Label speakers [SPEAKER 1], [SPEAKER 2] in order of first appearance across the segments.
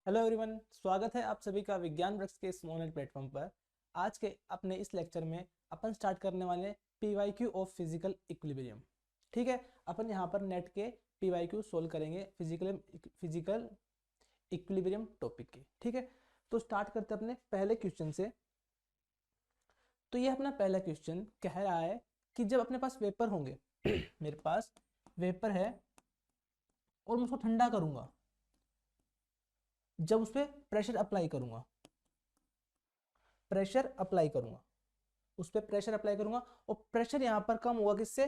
[SPEAKER 1] Hello everyone, स्वागत है आप सभी का विज्ञान वृक्ष के इस ऑनलाइन प्लेटफॉर्म पर। आज के अपने इस लेक्चर में अपन स्टार्ट करने वाले हैं पीवाईक्यू ऑफ फिजिकल इक्विलिब्रियम। ठीक है, अपन यहाँ पर नेट के पीवाईक्यू सोल्व करेंगे फिजिकल इक्विलिब्रियम टॉपिक के। ठीक है, तो स्टार्ट करते हैं अपने पहले क्वेश्चन से। तो ये अपना पहला क्वेश्चन कह रहा है कि जब अपने पास वेपर होंगे मेरे पास वेपर है और मैं उसको ठंडा करूंगा, जब उस पर प्रेशर अप्लाई करूंगा उस पर प्रेशर अप्लाई करूंगा और प्रेशर यहां पर कम होगा किससे?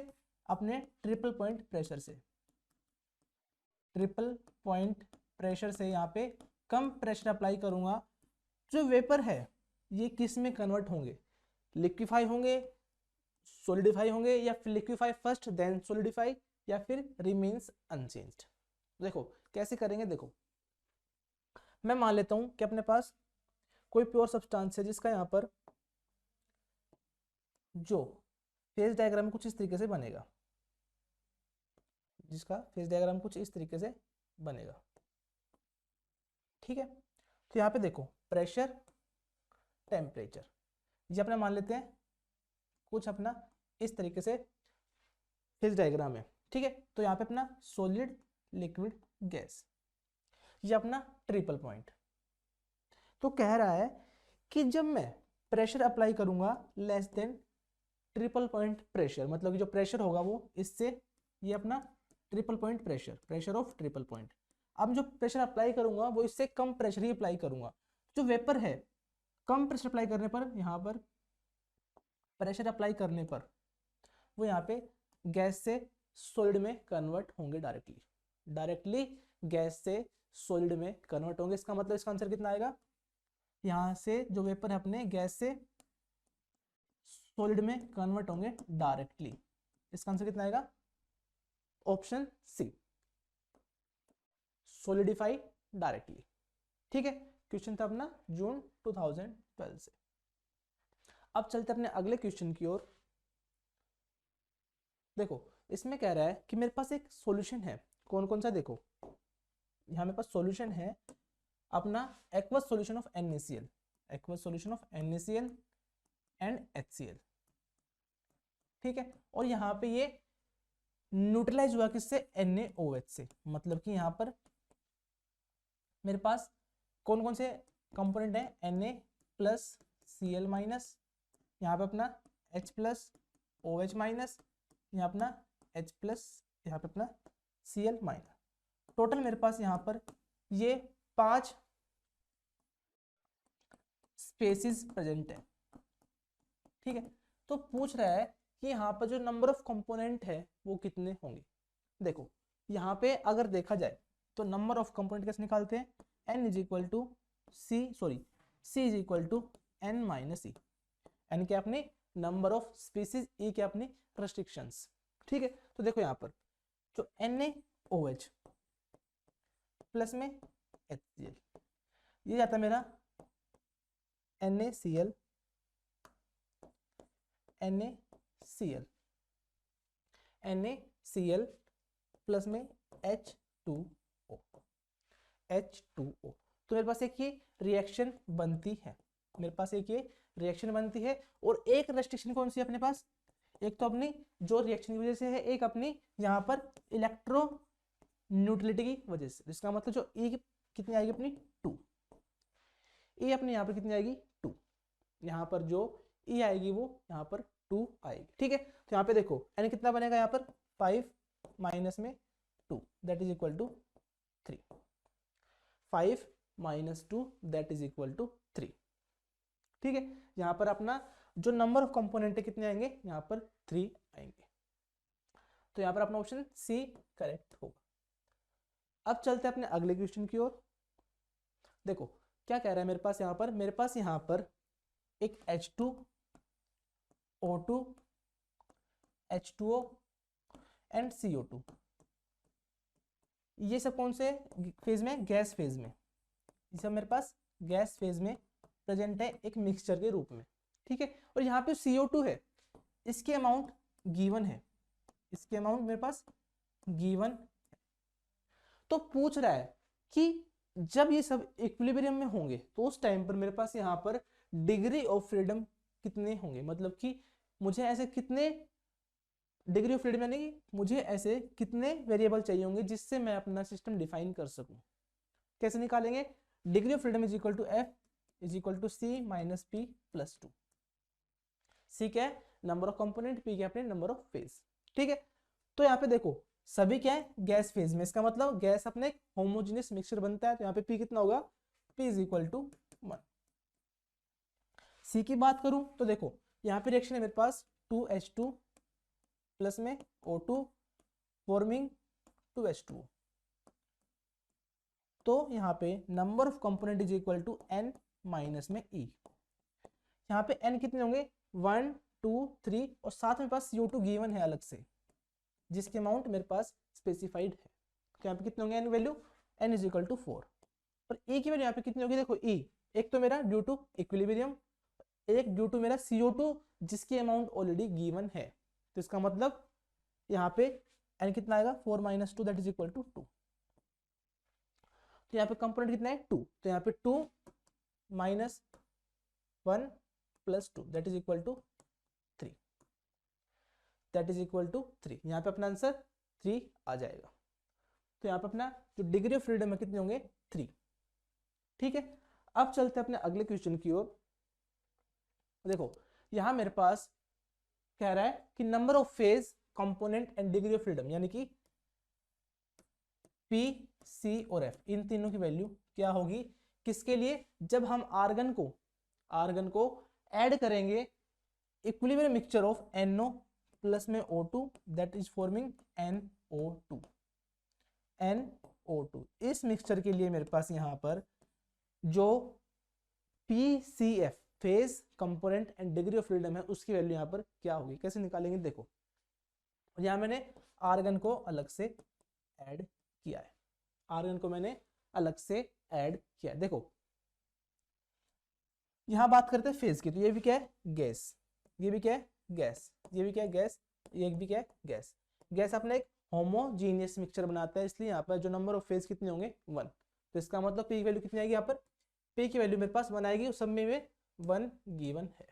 [SPEAKER 1] अपने ट्रिपल पॉइंट प्रेशर से यहाँ पे कम प्रेशर अप्लाई करूंगा। जो वेपर है ये किस में कन्वर्ट होंगे? लिक्विफाई होंगे, सोलिडिफाई होंगे, या फिर लिक्विफाई फर्स्ट देन सोलिडिफाई, या फिर रिमेन्स अनचेंज्ड। देखो कैसे करेंगे। देखो मैं मान लेता हूं कि अपने पास कोई प्योर सब्सटेंस है जिसका यहाँ पर जो फेज डायग्राम कुछ इस तरीके से बनेगा, ठीक है। तो यहाँ पे देखो प्रेशर, टेम्परेचर, ये अपना मान लेते हैं कुछ अपना इस तरीके से फेज डायग्राम है। ठीक है, तो यहाँ पे अपना सॉलिड, लिक्विड, गैस, ये अपना ट्रिपल पॉइंट। तो कह रहा है कि जब मैं प्रेशर अप्लाई करूंगा less than triple point pressure, मतलब कि जो प्रेशर होगा वो इससे, ये अपना triple point pressure of triple point. अब जो प्रेशर अप्लाई करूंगा वो इससे कम प्रेशर ही अप्लाई करूंगा। जो वेपर है कम प्रेशर अप्लाई करने पर, यहाँ पर प्रेशर अप्लाई करने पर वो यहाँ पे गैस से सॉलिड में कन्वर्ट होंगे डायरेक्टली गैस से सॉलिड में कन्वर्ट होंगे। इसका मतलब इसका आंसर कितना आएगा? यहाँ से जो वेपर है अपने गैस से सॉलिड में कन्वर्ट होंगे डायरेक्टली। इसका आंसर कितना आएगा? Option C, solidify directly. ठीक है, क्वेश्चन था अपना जून 2012 से। अब चलते अपने अगले क्वेश्चन की ओर। देखो इसमें कह रहा है कि मेरे पास एक सॉल्यूशन है। कौन कौन सा? देखो यहाँ मेरे पास सॉल्यूशन है अपना aqueous solution of NaCl and HCl। ठीक है, और यहाँ पे ये न्यूट्रलाइज हुआ किससे? NaOH से। मतलब कि यहाँ पर मेरे पास कौन कौन से कंपोनेंट है? Na प्लस Cl माइनस, यहाँ पे अपना H प्लस OH माइनस, यहाँ अपना H प्लस, यहाँ पे अपना Cl माइनस। टोटल मेरे पास यहाँ पर ये 5 स्पेसीज प्रेजेंट है। ठीक है, तो पूछ रहा है कि यहाँ पर जो नंबर ऑफ कंपोनेंट है वो कितने होंगे। देखो यहाँ पे अगर देखा जाए तो नंबर ऑफ कंपोनेंट कैसे निकालते हैं? n is equal to C is equal to n minus E. n क्या अपनी नंबर ऑफ स्पीसीज, ई क्या अपनी रेस्ट्रिक्शंस। ठीक है, तो देखो यहाँ पर जो NaOH प्लस में HCl, ये जाता है मेरा NaCl प्लस में H2O। तो मेरे पास एक ये रिएक्शन बनती है, और एक रेस्ट्रिक्शन कौन सी है अपने पास? एक तो अपनी जो रिएक्शन की वजह से है, एक अपनी यहाँ पर इलेक्ट्रो न्यूट्रलिटी की वजह से। इसका मतलब जो ई कितनी आएगी अपनी? 2। ई अपनी यहाँ पर कितनी आएगी? 2। यहाँ पर जो ई आएगी वो यहाँ पर 2 आएगी। ठीक है, तो यहाँ पे देखो एन कितना बनेगा? यहाँ पर 5 माइनस में 2 that is equal to 3। 5 minus 2 that is equal to 3। ठीक है, यहाँ पर अपना जो नंबर ऑफ कंपोनेंट है कितने आएंगे? यहाँ पर 3 आएंगे। तो यहाँ पर अपना ऑप्शन सी करेक्ट होगा। अब चलते हैं अपने अगले क्वेश्चन की ओर। देखो क्या कह रहा है मेरे पास यहाँ पर एक H2O2 H2O एंड CO2, ये सब कौन से फेज में? गैस फेज में। ये सब मेरे पास गैस फेज में प्रेजेंट है एक मिक्सचर के रूप में। ठीक है, और यहाँ पे CO2 है, इसके अमाउंट गिवन है, मेरे पास गिवन। तो पूछ रहा है कि जब ये सब इक्विलिब्रियम में होंगे तो उस टाइम पर मेरे पास यहाँ पर डिग्री ऑफ फ्रीडम कितने होंगे, मतलब कि मुझे ऐसे कितने डिग्री ऑफ फ्रीडम यानी कि मुझे ऐसे कितने वेरिएबल चाहिए होंगे जिससे मैं अपना सिस्टम डिफाइन कर सकूं। कैसे निकालेंगे? Degree of freedom is equal to F is equal to C minus P plus 2। C क्या है? नंबर ऑफ कंपोनेंट, पी क्या है? Number of phase. ठीक है, तो यहाँ पे देखो सभी क्या है? गैस फेज में, इसका मतलब गैस अपने होमोजेनियस मिक्सचर बनता है, तो यहाँ पे पी कितना होगा? P is equal to 1। C की बात करूं तो देखो यहाँ पे रिएक्शन है मेरे पास 2H2 प्लस में O2 फॉर्मिंग 2H2। तो यहाँ पे number of component is equal to n minus में E। यहाँ पे n कितने होंगे? 1 2 3 और साथ में पास CO2 गिवन है अलग से, जिसके अमाउंट मेरे पास स्पेसिफाइड है। तो यहाँ पे कितने होंगे n value? n is equal to 4। और E की वैल्यू यहाँ पे कितनी होगी? देखो E एक तो मेरा ड्यू टू इक्विलिब्रियम, एक ड्यू टू मेरा CO2 जिसकी अमाउंट ऑलरेडी गिवन है। तो इसका मतलब यहाँ पे n कितना आएगा? 4 minus 2 that is equal to 2। तो यहाँ पे कंपोनेंट कितना है? 2। तो यहाँ पे 2 minus 1 plus 2 that is equal to 3, that is equal to 3। यहाँ पे अपना आंसर 3 आ जाएगा। तो यहाँ पे अपना जो डिग्री ऑफ फ्रीडम है कितने होंगे? 3। ठीक है, अब चलते हैं अपने अगले क्वेश्चन की ओर। देखो यहाँ मेरे पास कह रहा है कि number of phase, component and degree of freedom यानी कि P, C और F इन तीनों की वैल्यू क्या होगी? किसके लिए? जब हम आर्गन को ऐड करेंगे equilibrium mixture of NO plus में O2 that is forming NO2। इस मिक्सचर के लिए मेरे पास यहाँ पर जो PCF phase, component and degree of freedom है उसकी वैल्यू यहाँ पर क्या होगी? कैसे निकालेंगे? देखो यहाँ मैंने आर्गन को अलग से ऐड किया है, आर्गन को मैंने अलग से ऐड किया है। देखो यहां बात करते हैं फेज की, तो ये भी क्या है? गैस। ये भी क्या है? गैस। ये भी क्या है? गैस। ये भी क्या है? गैस। गैस अपने एक होमोजीनियस मिक्सचर बनाता है, इसलिए यहाँ पर जो नंबर ऑफ फेज कितने होंगे? 1। तो इसका मतलब पी की वैल्यू कितनी आएगी? यहाँ पर पी की वैल्यू मेरे पास 1 आएगी, उस सब में 1 गिवन है।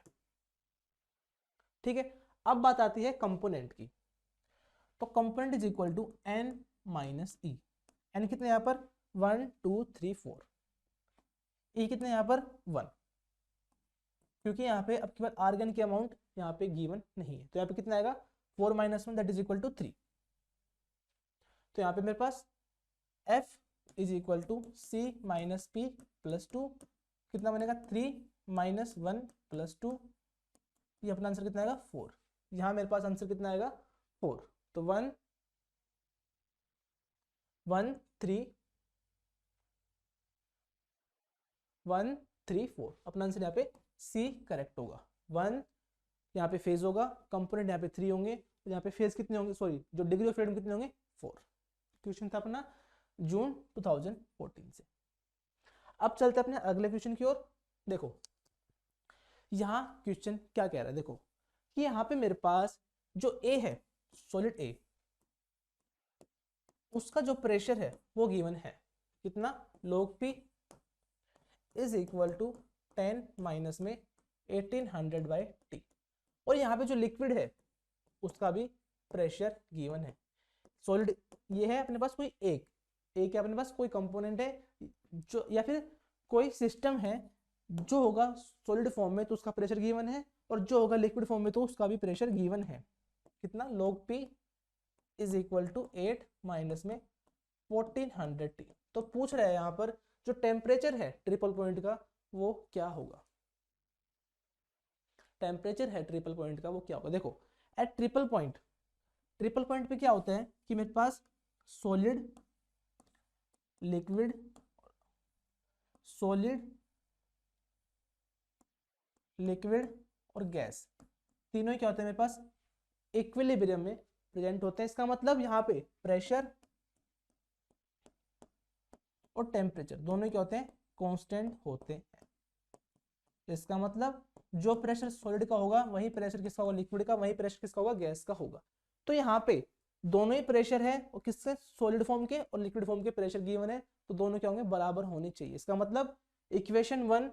[SPEAKER 1] ठीक है, अब बात आती है कंपोनेंट की। तो component is equal to n minus E. N कितने यहाँ पर? 1 2 3 4। ई कितने यहाँ पर? 1, क्योंकि यहाँ पे अब की बात आर्गन की अमाउंट यहाँ पे गिवन नहीं है। तो यहाँ पे कितना आएगा? 4 minus 1 that is equal to 3। तो यहाँ पे मेरे पास F is equal to C minus P plus 2 कितना बनेगा? 3 माइनस 1 प्लस 2। ये अपना आंसर कितना आएगा? 4। यहाँ मेरे पास आंसर कितना आएगा? 4। तो 1 1 3 1 3 4 अपना आंसर यहाँ पे C करेक्ट होगा। 1 यहाँ पे फेज होगा, कंपोनेंट यहाँ पे 3 होंगे, तो यहाँ पे फेज कितने होंगे? सॉरी, जो डिग्री ऑफ फ्रीडम कितने होंगे? 4। क्वेश्चन था अपना जून 2014 से। अब चलते अपने अगले क्वेश्चन की ओर। देखो यहाँ क्वेश्चन क्या कह रहा है? देखो कि यहाँ पे मेरे पास जो A है, सॉलिड A, उसका जो प्रेशर है वो गिवन है कितना? log P is equal to 10 minus में 1800 बाई टी। और यहाँ पे जो लिक्विड है उसका भी प्रेशर गिवन है। सॉलिड ये है अपने पास कोई एक है अपने पास कोई कंपोनेंट है जो, या फिर कोई सिस्टम है जो होगा सॉलिड फॉर्म में तो उसका प्रेशर गिवन है, और जो होगा लिक्विड फॉर्म में तो उसका भी प्रेशर गिवन है। कितना? log P is equal to 8 minus में 1400 टी। तो पूछ रहा है यहाँ पर जो टेम्परेचर है ट्रिपल पॉइंट का वो क्या होगा? टेम्परेचर है ट्रिपल पॉइंट का वो क्या होगा? देखो एट ट्रिपल पॉइंट पे क्या होता है कि मेरे पास सॉलिड, लिक्विड, और गैस तीनों ही क्या होते हैं मेरे पास? इक्विलिब्रियम में प्रेजेंट होते हैं। इसका मतलब यहाँ पे प्रेशर और टेम्परेचर दोनों ही क्या होते हैं? कांस्टेंट होते हैं। इसका मतलब जो प्रेशर सॉलिड का होगा वही प्रेशर किसका होगा? लिक्विड का। वही प्रेशर किसका होगा? गैस का होगा। तो यहाँ पे दोनों ही प्रेशर है और किससे, सॉलिड फॉर्म के और लिक्विड फॉर्म के प्रेशर गिवन है, तो दोनों क्या होंगे, बराबर होने चाहिए। इसका मतलब इक्वेशन 1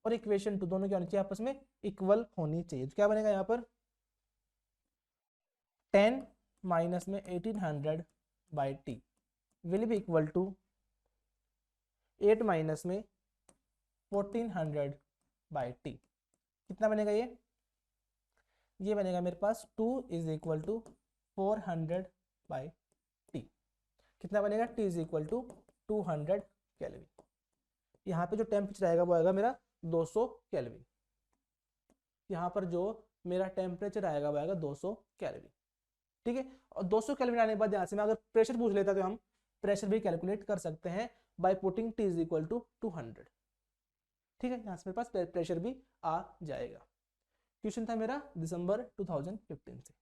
[SPEAKER 1] और इक्वेशन 2 दोनों क्या होनी चाहिए, आपस में इक्वल होनी चाहिए। तो क्या बनेगा यहाँ पर 10 माइनस में 1800 by T will be equal to 8 minus में 1400 बाई टी। कितना बनेगा ये बनेगा मेरे पास 2 is equal to 400 by T. कितना बनेगा, T is equal to 200 kelvin. यहाँ पे जो टेम्परेचर आएगा वो आएगा मेरा 200 केल्विन। यहाँ पर जो मेरा टेम्परेचर आएगा वो आएगा 200 केल्विन। ठीक है, और 200 केल्विन आने के बाद यहाँ से मैं अगर प्रेशर पूछ लेता तो हम प्रेशर भी कैलकुलेट कर सकते हैं by putting T is equal to 200। ठीक है, यहाँ से मेरे पास प्रेशर भी आ जाएगा। क्वेश्चन था मेरा दिसंबर 2015 से।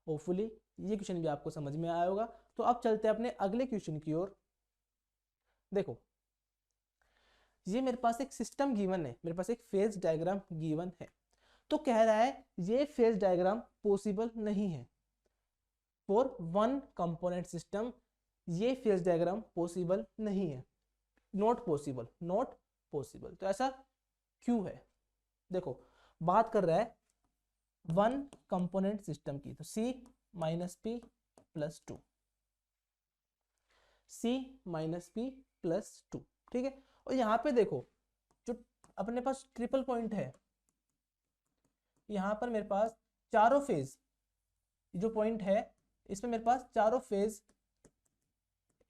[SPEAKER 1] होपफुली ये क्वेश्चन भी आपको समझ में आया होगा। तो अब चलते हैं अपने अगले क्वेश्चन की ओर। देखो ये मेरे पास एक सिस्टम गिवन है, मेरे पास एक फेज डायग्राम गिवन है। तो कह रहा है ये फेज डायग्राम पॉसिबल नहीं है फॉर वन कंपोनेंट सिस्टम, ये फेज डायग्राम पॉसिबल नहीं है, नॉट पॉसिबल, नॉट पॉसिबल। तो ऐसा क्यों है, देखो बात कर रहा है वन कंपोनेंट सिस्टम की, तो C minus P plus 2, C minus P plus 2। ठीक है, और यहाँ पे देखो जो अपने पास ट्रिपल पॉइंट है, यहाँ पर मेरे पास चारों फेज जो पॉइंट है इसमें मेरे पास चारों फेज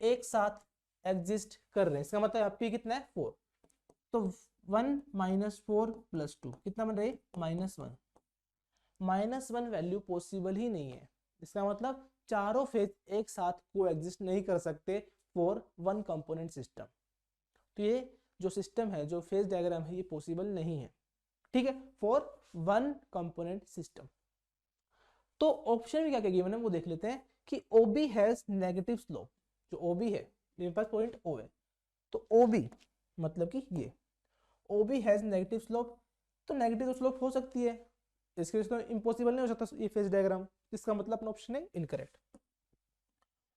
[SPEAKER 1] एक साथ एग्जिस्ट कर रहे हैं। इसका मतलब यहाँ P कितना है 4, तो 1 माइनस 4 प्लस 2 कितना बन रहा है -1। -1 वैल्यू पॉसिबल ही नहीं है। इसका मतलब चारों फेज एक साथ को एग्जिस्ट नहीं कर सकते फॉर वन कंपोनेंट सिस्टम। तो ये जो सिस्टम है, जो फेज डायग्राम है, ये पॉसिबल नहीं है। ठीक है, फॉर वन कंपोनेंट सिस्टम। तो ऑप्शन में क्या क्या गिवन है वो देख लेते हैं कि OB हैज नेगेटिव स्लोप। जो OB है, मेरे पास पॉइंट O है, तो OB मतलब कि ये OB हैज नेगेटिव स्लोप, तो नेगेटिव स्लोप हो सकती है, इसके लिए तो इम्पॉसिबल नहीं हो सकता ये फेज डायग्राम। इसका मतलब अपना ऑप्शन है incorrect.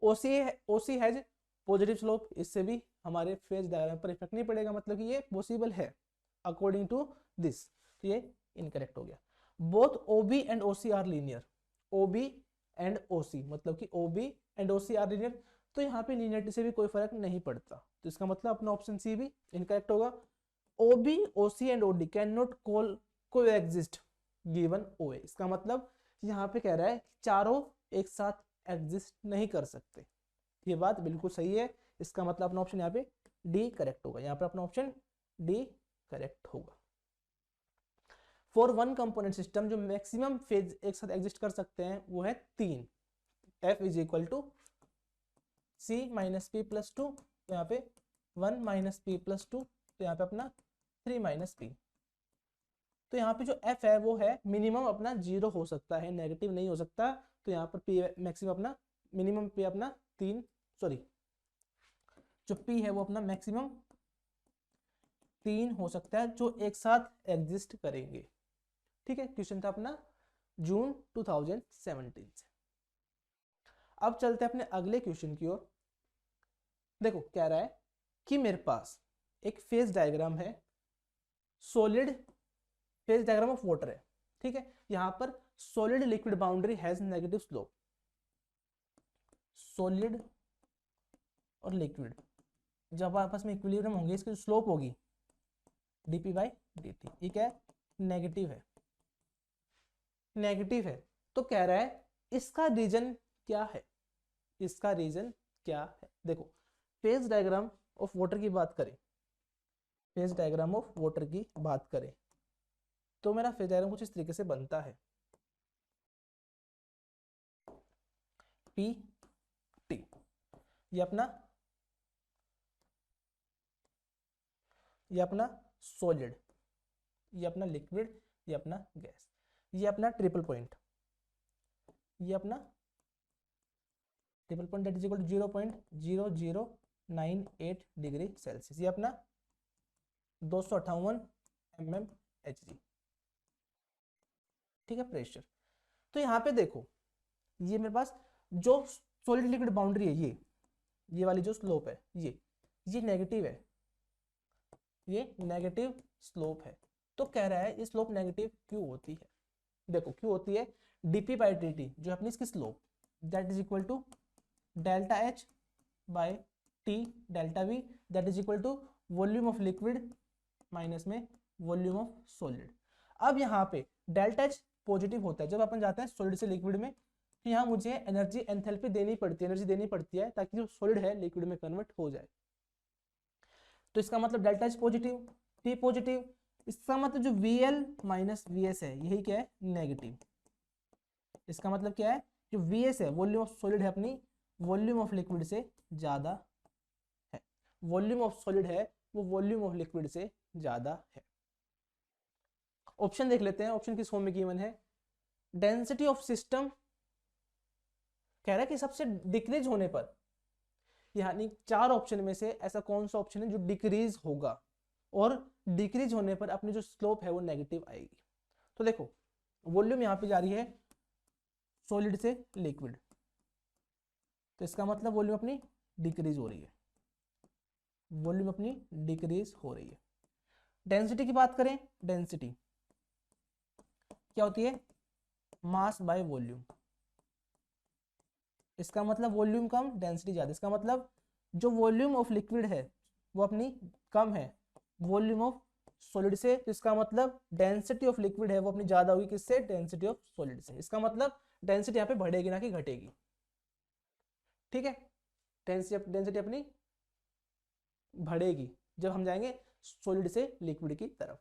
[SPEAKER 1] OC has positive slope, इससे भी हमारे फेज डायग्राम पर इफेक्ट नहीं पड़ेगा, मतलब कि ये पॉसिबल है अकॉर्डिंग टू दिस, तो ये इनकरेक्ट हो गया। Both OB and OC are linear, OB and OC मतलब कि OB and OC are linear, तो यहाँ पे लीनियरिटी से भी कोई फर्क नहीं पड़ता, तो इसका मतलब अपना ऑप्शन C भी इनकरेक्ट होगा। OB, OC and OD can not coexist given OA। इसका मतलब यहाँ पे कह रहा है चारों एक साथ एग्जिस्ट नहीं कर सकते, ये बात बिल्कुल सही है। इसका मतलब अपना ऑप्शन यहाँ पे D करेक्ट होगा, यहाँ पे अपना ऑप्शन D करेक्ट होगा। फॉर वन कंपोनेंट सिस्टम जो मैक्सिमम फेज एक साथ एग्जिस्ट कर सकते हैं वो है 3, F is equal to C minus P plus 2, तो यहाँ पे 1 माइनस पी प्लस 2, तो यहाँ पे अपना 3 माइनस पी। तो यहाँ पे जो F है वो है मिनिमम अपना 0 हो सकता है, नेगेटिव नहीं हो सकता, तो यहाँ पर P मैक्सिमम अपना मिनिमम P अपना 3, सॉरी जो P है वो अपना मैक्सिमम 3 हो सकता है जो एक साथ एग्जिस्ट करेंगे। ठीक है, क्वेश्चन था अपना जून 2017 से। अब चलते हैं अपने अगले क्वेश्चन की ओर। देखो कह रहा है कि मेरे पास एक फेज डायग्राम है, solid phase diagram of water है। ठीक है, यहां पर solid liquid boundary has negative slope, solid और लिक्विड जब आपस में इक्विलिब्रियम होंगे इसकी स्लोप होगी dp/dt, ये क्या है नेगेटिव है, नेगेटिव है। तो कह रहा है इसका रीजन क्या है, इसका रीजन क्या है। देखो फेज डायग्राम ऑफ वाटर की बात करें, फेज डायग्राम ऑफ वाटर की बात करें तो मेरा फेज डायग्राम कुछ इस तरीके से बनता है, पी टी, ये अपना सॉलिड, ये अपना लिक्विड, ये अपना गैस, ये अपना ट्रिपल पॉइंट, ये अपना triple point that is equal to 0.0098 degree celsius, ये अपना 258 mmHg। ठीक है, प्रेशर। तो यहाँ पे देखो ये मेरे पास जो सॉलिड लिक्विड बाउंड्री है, ये वाली जो स्लोप है, ये नेगेटिव है, ये नेगेटिव स्लोप है। तो कह रहा है ये स्लोप नेगेटिव क्यों होती है? देखो क्यों होती है, dp बाई dt जो अपनी इसकी slope, that is equal to delta H by T delta V, that is equal to volume of liquid minus में वॉल्यूम ऑफ सॉलिड। अब यहाँ पे डेल्टा एच पॉजिटिव होता है जब अपन जाते हैं सॉलिड से लिक्विड में, तो यहाँ मुझे एनर्जी एंथैल्पी देनी पड़ती है ताकि जो सॉलिड है लिक्विड में कन्वर्ट हो जाए। तो इसका मतलब delta H positive, T positive, इसका मतलब जो VL माइनस VS है यही क्या है, नेगेटिव। इसका मतलब क्या है, जो VS है वॉल्यूम ऑफ सॉलिड है अपनी वॉल्यूम ऑफ लिक्विड से ज्यादा है, वॉल्यूम ऑफ सॉलिड है वो वॉल्यूम ऑफ लिक्विड से ज्यादा है। ऑप्शन देख लेते हैं, ऑप्शन किस फॉर्म में गिवन है, डेंसिटी ऑफ सिस्टम कह रहा है कि सबसे डिक्रीज होने पर, यानी 4 ऑप्शन में से ऐसा कौन सा ऑप्शन है जो डिक्रीज होगा, और डिक्रीज होने पर अपनी जो स्लोप है वो नेगेटिव आएगी। तो देखो वॉल्यूम यहाँ पे जा रही है सॉलिड से लिक्विड, तो इसका मतलब वॉल्यूम अपनी डिक्रीज हो रही है, वॉल्यूम अपनी डिक्रीज हो रही है। डेंसिटी की बात करें, डेंसिटी क्या होती है, मास बाय वॉल्यूम। इसका मतलब वॉल्यूम कम डेंसिटी ज्यादा, इसका मतलब जो वॉल्यूम ऑफ लिक्विड है वो अपनी कम है वॉल्यूम ऑफ सॉलिड से, तो इसका मतलब डेंसिटी ऑफ लिक्विड है वो अपनी ज्यादा होगी किससे, डेंसिटी ऑफ सॉलिड से। इसका मतलब डेंसिटी यहाँ पे बढ़ेगी ना कि घटेगी, ठीक है, डेंसिटी अपनी बढ़ेगी जब हम जाएंगे सॉलिड से लिक्विड की तरफ।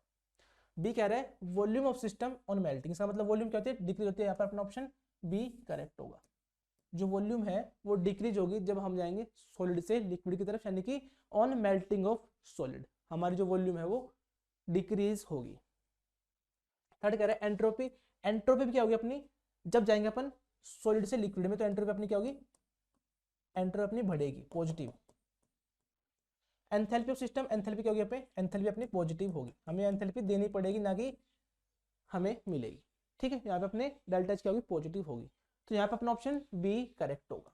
[SPEAKER 1] बी कह रहा है volume of system on melting, इसका मतलब वॉल्यूम क्या होती है, डिक्रीज होती है। यहाँ पर अपना ऑप्शन बी करेक्ट होगा, जो वॉल्यूम है वो डिक्रीज होगी जब हम जाएंगे सॉलिड से लिक्विड की तरफ, यानी कि ऑन मेल्टिंग ऑफ सॉलिड हमारी जो वॉल्यूम है वो डिक्रीज होगी। थर्ड कह रहा है एंट्रोपी, एंट्रोपी क्या होगी अपनी, जब जाएंगे अपन सॉलिड से लिक्विड में तो एंट्रोपी अपनी क्या होगी, एंट्रोपी अपनी बढ़ेगी positive. Enthalpy of system, enthalpy क्या होगी यहाँ पे, एंथैल्पी अपनी पॉजिटिव होगी, हमें एंथैल्पी देनी पड़ेगी ना कि हमें मिलेगी, ठीक है। यहाँ पे अपने डेल्टा एच क्या होगी, पॉजिटिव होगी, तो यहाँ पे अपना ऑप्शन बी करेक्ट होगा,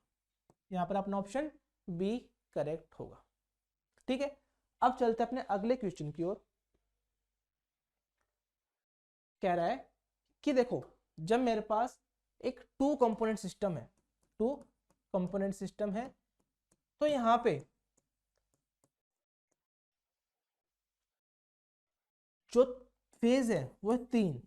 [SPEAKER 1] यहाँ पर अपना ऑप्शन बी करेक्ट होगा, ठीक है। अब चलते हैं अपने अगले क्वेश्चन की ओर। कह रहा है कि देखो जब मेरे पास एक 2 कंपोनेंट सिस्टम है, 2 कंपोनेंट सिस्टम है, तो यहां पे जो फेज है वो 3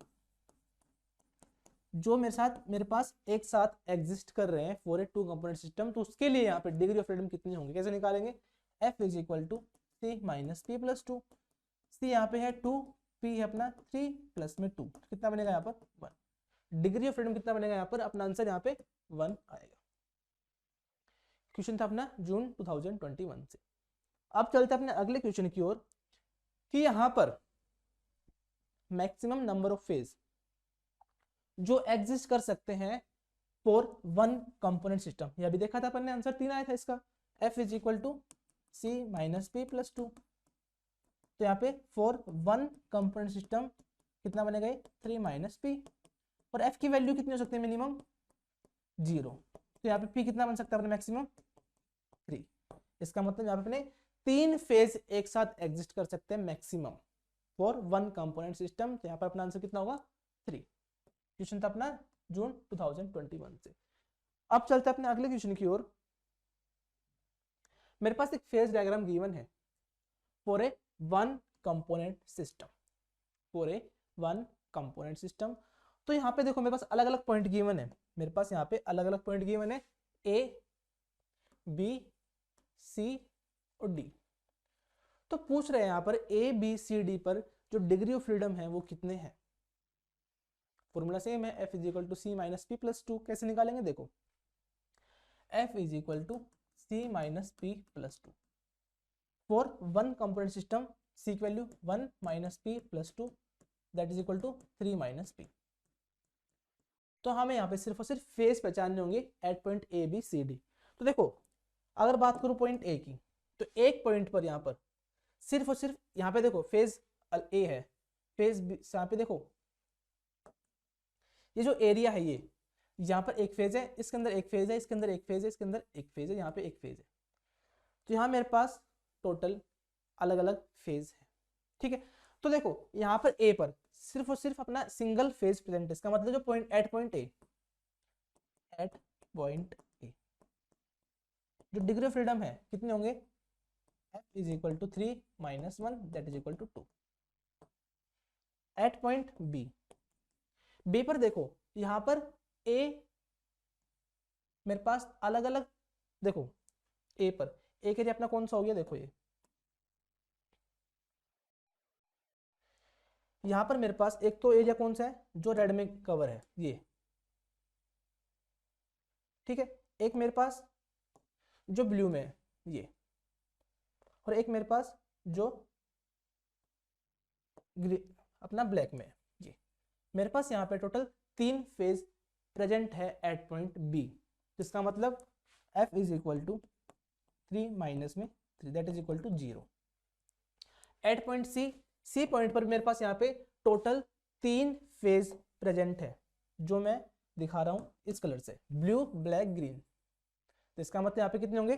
[SPEAKER 1] जो मेरे पास एक साथ एग्जिस्ट कर रहे हैं फॉर ए 2 कंपोनेंट सिस्टम, तो उसके लिए यहाँ पे डिग्री ऑफ फ्रीडम कितनी होंगी, कैसे निकालेंगे, F is equal to C minus P plus 2, C यहाँ पे है 2, पी है अपना 3 प्लस में 2, कितना बनेगा यहाँ पर 1, डिग्री ऑफ फ्रीडम कितना बनेगा यहाँ पर, अपना आंसर यहाँ पे 1 आएगा। क्वेश्चन था अपना जून 2021 से। अब चलते अपने अगले क्वेश्चन की ओर कि यहाँ पर मैक्सिमम नंबर ऑफ फेज जो एग्जिस्ट कर सकते हैं फॉर 1 कंपोनेंट सिस्टम, यह भी देखा था अपन ने, आंसर 3 आया था इसका, F is equal to C minus P plus 2, तो यहाँ पे फॉर 1 कंपोनेंट सिस्टम कितना बनेगा, 3 माइनस पी, और F की वैल्यू कितनी हो सकती है, मिनिमम 0, तो यहाँ पे P कितना बन सकता है अपने मैक्सिमम 3। इसका मतलब यहाँ पे अपने 3 फेज एक साथ एग्जिस्ट कर सकते हैं मैक्सिमम फॉर 1 कंपोनेंट सिस्टम, तो यहाँ पर अपना आंसर कितना होगा 3। क्वेश्चन था अपना जून 2021 से। अब चलते हैं अपने अगले क्वेश्चन की ओर। मेरे पास एक फेज डायग्राम गिवन है for a 1 component system, for a 1 component system, तो यहाँ पे देखो मेरे पास अलग अलग पॉइंट गिवन है, मेरे पास यहाँ पे अलग अलग पॉइंट गिवन है A, B, C और D। तो पूछ रहे हैं यहाँ पर A, B, C, D पर जो डिग्री ऑफ फ्रीडम है वो कितने हैं। फॉर्मूला सेम है, F is equal to C minus P plus 2, कैसे निकालेंगे, देखो F is equal to C minus P plus 2 for 1 component system, C की value 1 minus P plus 2 that is equal to 3 minus P. तो हमें यहाँ पे सिर्फ और सिर्फ फेज पहचानने होंगे at point A B C D. तो देखो अगर बात करूँ पॉइंट ए की, तो एक पॉइंट पर यहाँ पर सिर्फ और सिर्फ यहाँ पे देखो फेज ए है, फेज बी यहाँ पे देखो ये जो एरिया है ये यहाँ पर एक फेज है, इसके अंदर एक फेज है, इसके अंदर एक फेज है, इसके अंदर एक फेज है, यहाँ पे एक फेज है। तो यहाँ मेरे पास टोटल अलग अलग फेज है। ठीक है, तो देखो यहाँ पर ए पर सिर्फ और सिर्फ अपना सिंगल फेज प्रेजेंट है। इसका मतलब जो पॉइंट एट पॉइंट ए जो डिग्री ऑफ फ्रीडम है कितने होंगे, f is equal to 3 minus 1 that is equal to 2। At point B पर देखो यहाँ पर ए मेरे पास अलग अलग, देखो ए पर ए के लिए अपना कौन सा हो गया, देखो ये यहाँ पर मेरे पास एक तो एरिया कौन सा है जो रेड में कवर है ये, ठीक है, एक मेरे पास जो ब्लू में है ये, और एक मेरे पास जो अपना ब्लैक में है ये। मेरे पास यहाँ पे टोटल 3 फेज प्रेजेंट है एट पॉइंट बी, जिसका मतलब f is equal to 3 minus में 3 that is equal to 0। At point C point पर मेरे पास यहाँ पे टोटल 3 फेज प्रेजेंट है, जो मैं दिखा रहा हूँ इस कलर से, ब्लू ब्लैक ग्रीन। तो इसका मतलब यहाँ पे कितने होंगे,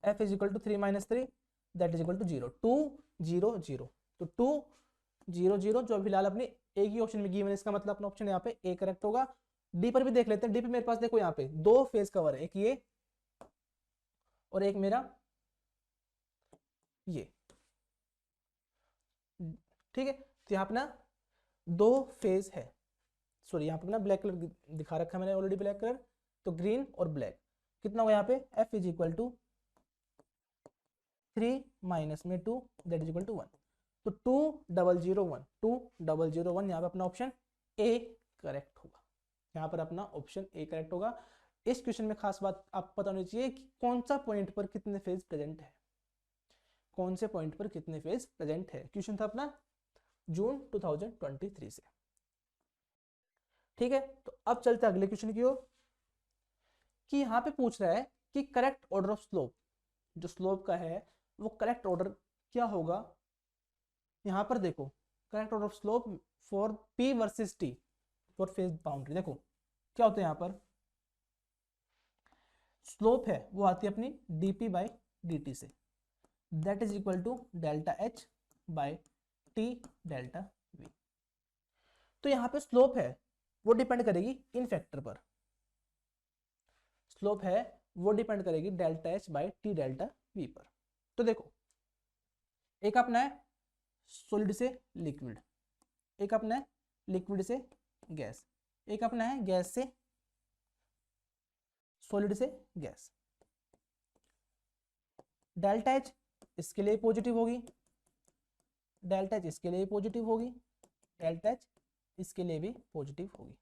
[SPEAKER 1] f is equal to 3 minus 3 that is equal to 0, 2 0 0। तो 2 0 0 जो फिलहाल अपने एक ही ऑप्शन में गिवन है, इसका मतलब अपना ऑप्शन यहाँ पे ए करेक्ट होगा। डी पर भी देख लेते हैं। डी पे मेरे पास देखो यहाँ पे 2 फेज कवर है, एक ये और एक मेरा ये, ठीक है। तो यहाँ अपना 2 फेज है, सॉरी यहाँ पे अपना ब्लैक कलर दिखा रखा है मैंने ऑलरेडी, ब्लैक कलर, तो ग्रीन और ब्लैक कितना होगा यहाँ पे, f is equal to 3 minus में 2 दैट इज इक्वल टू 1। तो 2 0 0 1 2 0 0 1 यहाँ पे अपना ऑप्शन ए करेक्ट होगा। यहाँ पर अपना ऑप्शन ए करेक्ट होगा। इस क्वेश्चन में खास बात आपको पता होनी चाहिए कि कौन सा पॉइंट पर कितने फेज प्रेजेंट है, कौन से पॉइंट पर कितने फेज प्रेजेंट है। क्वेश्चन था अपना जून 2023 से, ठीक है। तो अब चलते अगले क्वेश्चन की ओर, कि यहाँ पे पूछ रहा है कि करेक्ट ऑर्डर ऑफ स्लोप, जो स्लोप का है वो करेक्ट ऑर्डर क्या होगा। यहाँ पर देखो correct order of slope for P versus T for phase boundary, देखो क्या होता है यहाँ पर, स्लोप है वो आती है अपनी dP बाई dt से, that is equal to delta H by T delta V। तो यहाँ पे स्लोप है वो डिपेंड करेगी इन फैक्टर पर, स्लोप है वो डिपेंड करेगी delta H by T delta V पर। तो देखो एक अपना है सॉलिड से लिक्विड, एक अपना है लिक्विड से गैस, एक अपना है गैस से सॉलिड से गैस। डेल्टा H इसके लिए पॉजिटिव होगी, डेल्टा H इसके लिए पॉजिटिव होगी, डेल्टा H इसके लिए भी पॉजिटिव होगी,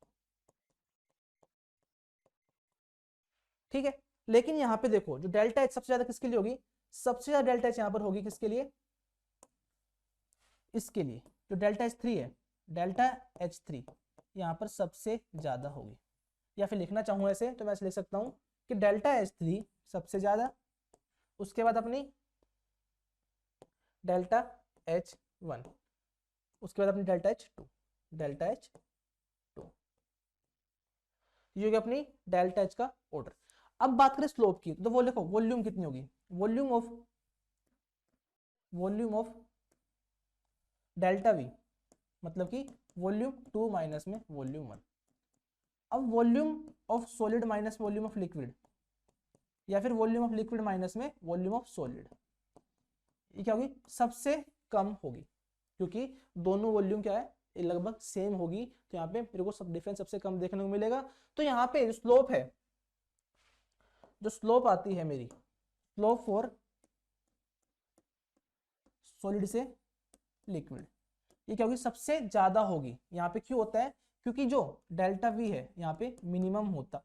[SPEAKER 1] ठीक है। लेकिन यहाँ पे देखो जो डेल्टा H सबसे ज्यादा किसके लिए होगी, सबसे ज्यादा डेल्टा H यहाँ पर होगी किसके लिए, इसके लिए जो डेल्टा H3 है, डेल्टा H3 यहाँ पर सबसे ज्यादा होगी। या फिर लिखना चाहूँ ऐसे तो मैं ऐसे लिख सकता हूँ कि डेल्टा H3 सबसे ज्यादा, उसके बाद अपनी डेल्टा H1, उसके बाद अपनी डेल्टा H2, डेल्टा H2, ये होगी अपनी डेल्टा H का ऑर्डर। अब बात करें स्लोप की, तो वो लिखो वॉल्यूम कितनी होगी, वॉल्यूम ऑफ डेल्टा V, मतलब कि वॉल्यूम 2 माइनस में वॉल्यूम 1। अब volume of solid minus volume of liquid, या फिर वॉल्यूम ऑफ लिक्विड माइनस में वॉल्यूम ऑफ सॉलिड, ये क्या होगी, सबसे कम होगी, क्योंकि दोनों वॉल्यूम क्या है लगभग सेम होगी। तो यहाँ पे मेरे को सब डिफरेंस सबसे कम देखने को मिलेगा। तो यहाँ पे जो स्लोप है, जो स्लोप आती है मेरी, स्लोप फॉर सॉलिड से लिक्विड, ये क्या होगी, सबसे ज्यादा होगी। यहाँ पे क्यों होता है, क्योंकि जो डेल्टा V है यहाँ पे मिनिमम होता है,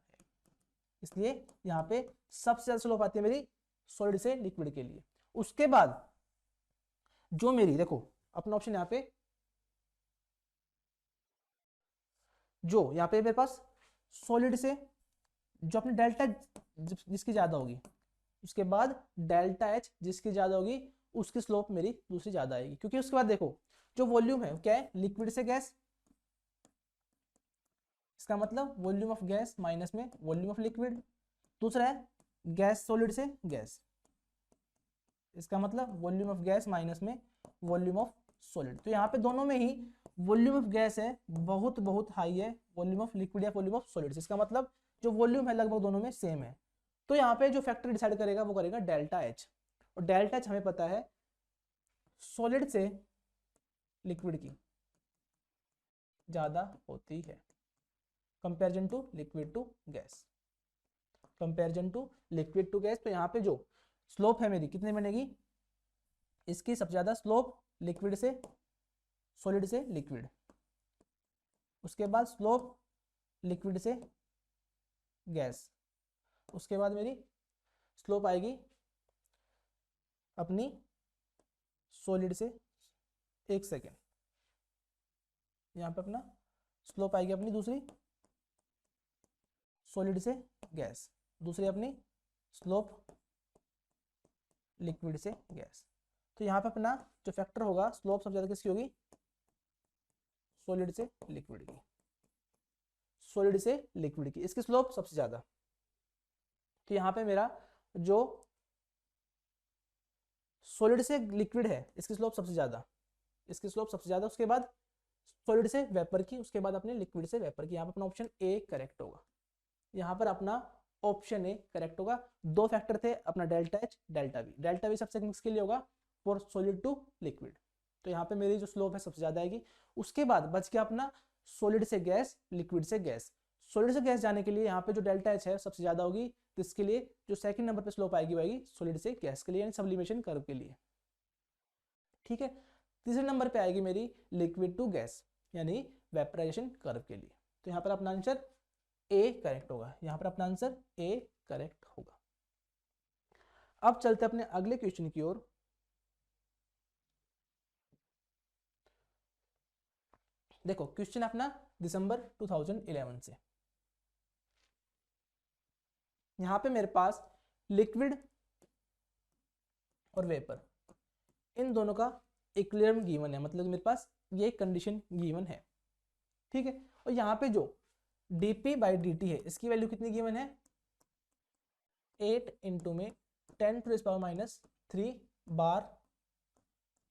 [SPEAKER 1] इसलिए यहाँ पे सबसे ज्यादा स्लोप आती है मेरी सॉलिड से लिक्विड के लिए। उसके बाद जो मेरी देखो अपना ऑप्शन यहाँ पे, जो यहाँ पे मेरे पास सॉलिड से जो अपनी डेल्टा जिसकी ज्यादा होगी, उसके बाद डेल्टा H जिसकी ज्यादा होगी, उसकी स्लोप मेरी दूसरी ज्यादा आएगी। क्योंकि उसके बाद देखो जो वॉल्यूम है क्या है, लिक्विड से गैस, इसका मतलब वॉल्यूम ऑफ गैस माइनस में वॉल्यूम ऑफ लिक्विड। दूसरा है गैस सॉलिड से गैस, इसका मतलब वॉल्यूम ऑफ गैस माइनस में वॉल्यूम ऑफ सॉलिड। तो यहाँ पे दोनों में ही वॉल्यूम ऑफ गैस है बहुत बहुत हाई है वॉल्यूम ऑफ लिक्विड या वॉल्यूम ऑफ सॉलिड, इसका मतलब जो वॉल्यूम है लगभग दोनों में सेम है। तो यहाँ पे जो फैक्टर डिसाइड करेगा वो करेगा डेल्टा एच, और डेल्टा एच हमें पता है सॉलिड से लिक्विड की ज्यादा होती है comparison to liquid to gas, comparison to liquid to gas. तो यहाँ पे जो स्लोप है मेरी कितनी बनेगी, इसकी सबसे ज्यादा स्लोप लिक्विड से सॉलिड से लिक्विड, उसके बाद स्लोप लिक्विड से गैस, उसके बाद मेरी स्लोप आएगी अपनी सॉलिड से, एक सेकेंड, यहाँ पे अपना स्लोप आएगी अपनी दूसरी सॉलिड से गैस, दूसरी अपनी स्लोप लिक्विड से गैस। तो यहाँ पे अपना जो फैक्टर होगा स्लोप सबसे ज्यादा किसकी होगी, सॉलिड से लिक्विड की, सॉलिड से लिक्विड की, इसकी स्लोप सबसे ज्यादा। तो यहाँ पे मेरा जो सॉलिड से लिक्विड है इसकी स्लोप सबसे ज्यादा, इसकी स्लोप सबसे ज्यादा, उसके बाद सॉलिड से वेपर की, उसके बाद अपने लिक्विड से वेपर की। यहाँ पर अपना ऑप्शन ए करेक्ट होगा, यहाँ पर अपना ऑप्शन ए करेक्ट होगा। दो फैक्टर थे अपना delta H delta V, delta we सबसे किसके लिए होगा, फॉर सॉलिड टू लिक्विड। तो यहाँ पे मेरी जो स्लोप है सबसे ज्यादा आएगी। उसके बाद बच गया अपना सॉलिड से गैस लिक्विड से गैस, सॉलिड से गैस जाने के लिए यहाँ पे जो डेल्टा एच है सबसे ज्यादा होगी, तो इसके लिए जो सेकंड नंबर पे स्लोप आएगी वो आएगी सॉलिड से गैस के लिए, यानी सब्लिमेशन कर्व के लिए। ठीक है, तीसरे नंबर पे आएगी मेरी लिक्विड टू गैस यानी वेपराइजेशन कर्व के लिए। तो यहाँ पर अपना आंसर ए करेक्ट होगा, यहाँ पर अपना आंसर ए करेक्ट होगा। अब चलते अपने अगले क्वेश्चन की ओर। देखो क्वेश्चन अपना दिसंबर 2011 से, यहां पे मेरे पास लिक्विड और वेपर इन दोनों का इक्विलिब्रियम गिवन है, मतलब मेरे पास ये कंडीशन गिवन है। ठीक है, और यहाँ पे जो dp/dt है इसकी वैल्यू कितनी गिवन है, 8 इंटू में 10⁻³ बार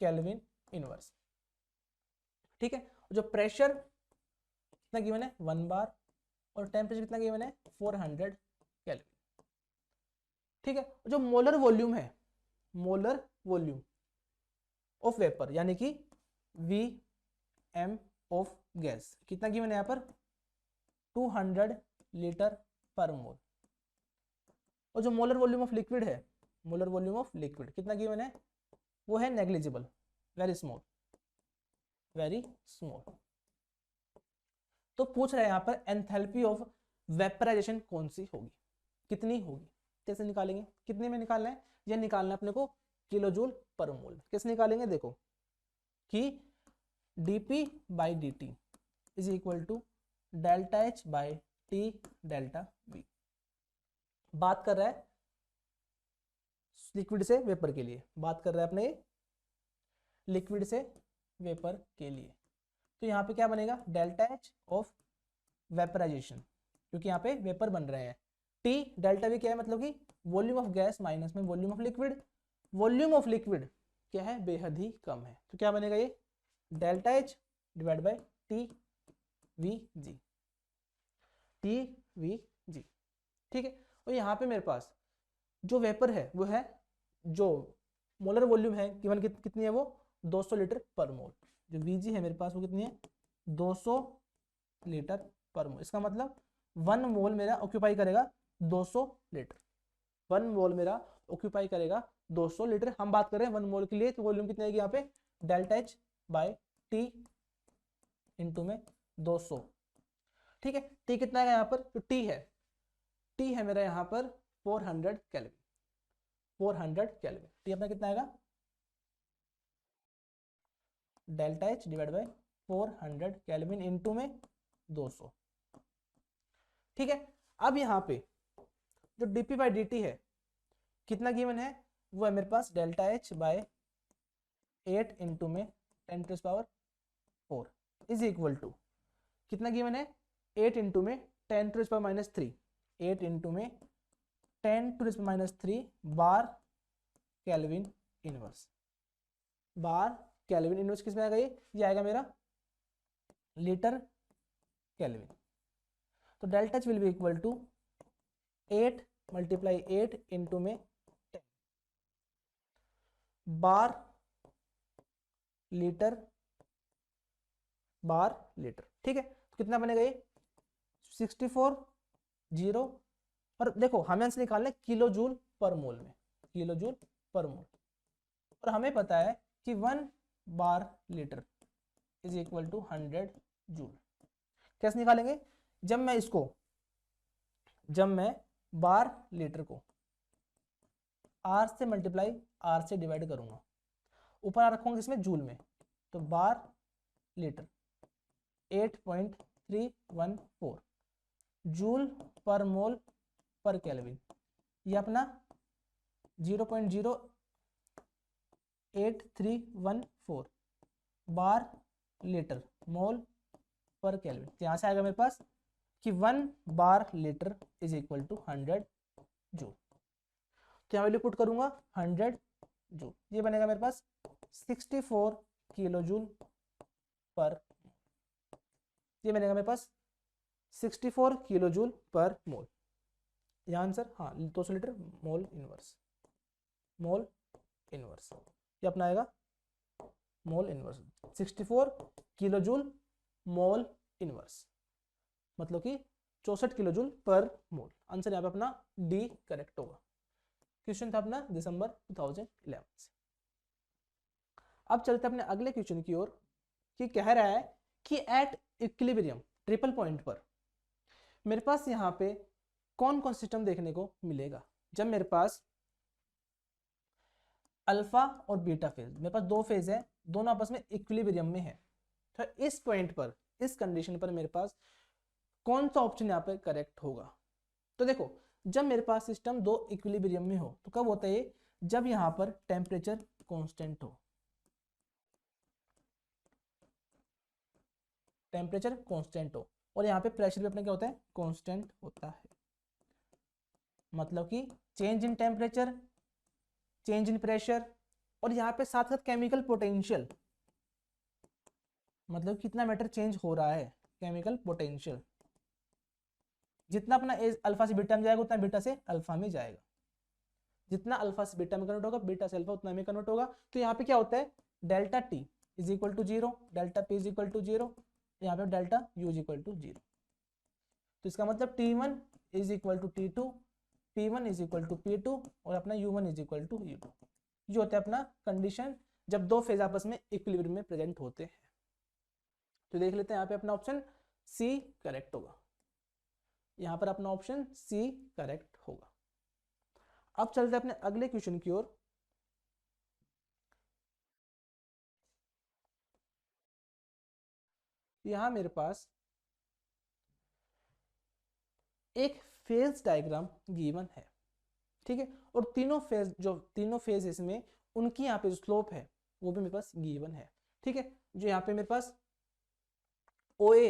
[SPEAKER 1] केल्विन इनवर्स। ठीक है, जो प्रेशर कितना गिवन है 1 बार, और टेम्परेचर कितना गिवन है 400 केल्विन। ठीक है, जो मोलर वॉल्यूम है, मोलर वॉल्यूम ऑफ वेपर यानी कि Vm ऑफ गैस कितना गिवन है यहाँ पर 200 लीटर पर मोल, और जो मोलर वॉल्यूम ऑफ लिक्विड है, मोलर वॉल्यूम ऑफ लिक्विड कितना गिवन है, वो है negligible, very small, very small. तो पूछ रहा है यहाँ पर एंथैल्पी ऑफ वेपराइजेशन कौन सी होगी, कितनी होगी, कैसे निकालेंगे, कितने में निकालना है, यह निकालना है अपने को किलोजूल पर मोल। कैसे निकालेंगे, देखो कि dp/dt is equal to delta H by T delta V. बात कर रहा है लिक्विड से वेपर के लिए, बात कर रहा है अपने लिक्विड से वेपर के लिए। तो यहाँ पे क्या बनेगा डेल्टा एच ऑफ वेपराइजेशन, क्योंकि यहाँ पे वेपर बन रहे हैं। टी डेल्टा वी क्या है, मतलब कि वॉल्यूम ऑफ गैस माइनस में volume of liquid, volume of liquid क्या है बेहद ही कम है, तो क्या बनेगा ये delta H divide by T V ji, T V जी। ठीक है, और यहाँ पे मेरे पास जो वेपर है वो है, जो मोलर वॉल्यूम है गिवन कितनी है वो 200 लीटर पर मोल, जो Vg है मेरे पास वो कितनी है 200 लीटर पर मोल। इसका मतलब 1 मोल मेरा ऑक्यूपाई करेगा 200 लीटर, 1 मोल मेरा ऑक्यूपाई करेगा 200 लीटर। हम बात कर रहे हैं 1 मोल के लिए, तो वॉल्यूम कितनी आएगी यहाँ पे delta H by T into में 200। ठीक है, टी कितना आएगा यहाँ पर, तो टी है मेरा यहाँ पर 400 केल्विन, 400 केल्विन। टी अपना कितना आएगा delta H divide by 400 kelvin into में 200। ठीक है, अब यहाँ पे जो dp/dt है कितना गिवन है, वो है मेरे पास डेल्टा एच बाय 8 इंटू में 10⁻⁴ इज इक्वल टू कितना गिवन है 8 इंटू में 10⁻³ 8 इंटू में 10⁻³ bar kelvin inverse. Bar kelvin inverse किस में आएगा? ये आएगा मेरा लीटर केल्विन। तो delta H will be equal to 8 × 8 into में 10 बार लीटर ठीक है। तो कितना बनेगा ये? 64 जीरो। और देखो हमें आंसर निकालना है किलो जूल पर मोल में, किलो जूल पर मोल। और हमें पता है कि 1 bar litre is equal to 100 joule. कैसे निकालेंगे? जब मैं बार लीटर को आर से मल्टीप्लाई आर से डिवाइड करूंगा, ऊपर आर रखूंगा इसमें जूल में, तो बार लीटर 8.314 जूल पर मोल पर केल्विन। ये अपना 0.08314 बार लीटर मोल पर केल्विन। तो यहाँ से आएगा मेरे पास कि 1 bar litre is equal to 100 joule. तो यहाँ वैल्यू पुट करूंगा 100 जूल, ये बनेगा मेरे पास 64 किलो जूल पर, ये बनेगा मेरे पास 64 किलो जूल पर मोल। यहाँ आंसर हाँ 200 लीटर मोल इनवर्स ये अपना आएगा mole inverse 64 kilo joule mole inverse, मतलब कि 64 किलो जूल पर मोल। आंसर यहाँ पे अपना डी करेक्ट होगा। क्वेश्चन था अपना दिसंबर 2011 से। अब चलते अपने अगले क्वेश्चन की ओर, कि कह रहा है कि एट इक्विलिब्रियम ट्रिपल पॉइंट पर मेरे पास यहाँ पे कौन कौन सिस्टम देखने को मिलेगा जब मेरे पास अल्फा और बीटा फेज, मेरे पास दो फेज है, दोनों आपस में इक्विलिब्रियम में है। तो इस पॉइंट पर, इस कंडीशन पर मेरे पास कौन सा ऑप्शन यहाँ पे करेक्ट होगा? तो देखो जब मेरे पास सिस्टम दो इक्विलिब्रियम में हो तो कब होता है ये? जब यहाँ पर टेम्परेचर कांस्टेंट हो, टेम्परेचर कांस्टेंट हो, और यहाँ पे प्रेशर भी अपना क्या होता है? कांस्टेंट होता है। मतलब कि change in temperature, change in pressure, और यहाँ पे साथ साथ केमिकल पोटेंशियल, मतलब कितना मैटर चेंज हो रहा है, केमिकल पोटेंशियल। जितना अपना अल्फा से बीटा में जाएगा उतना बीटा से अल्फा में जाएगा, जितना अल्फा से बीटा में कन्वर्ट होगा बीटा से अल्फा उतना में कन्वर्ट होगा। तो यहाँ पे क्या होता है? Delta T is equal to 0, delta P is equal to 0, यहाँ पे delta U is equal to 0। तो इसका मतलब T1 is equal to T2, P1 is equal to P2 और अपना U1 is equal to U2। ये होता है अपना कंडीशन जब दो फेज आपस में इक्विलिब्रियम में प्रेजेंट होते हैं। तो देख लेते हैं यहाँ पे अपना ऑप्शन सी करेक्ट होगा, यहाँ पर अपना ऑप्शन सी करेक्ट होगा। अब चलते हैं अपने अगले क्वेश्चन की ओर। यहां मेरे पास एक फेज डायग्राम गिवन है, ठीक है, और तीनों फेज इसमें उनकी यहाँ पे जो स्लोप है वो भी मेरे पास गिवन है, ठीक है। जो यहाँ पे मेरे पास OA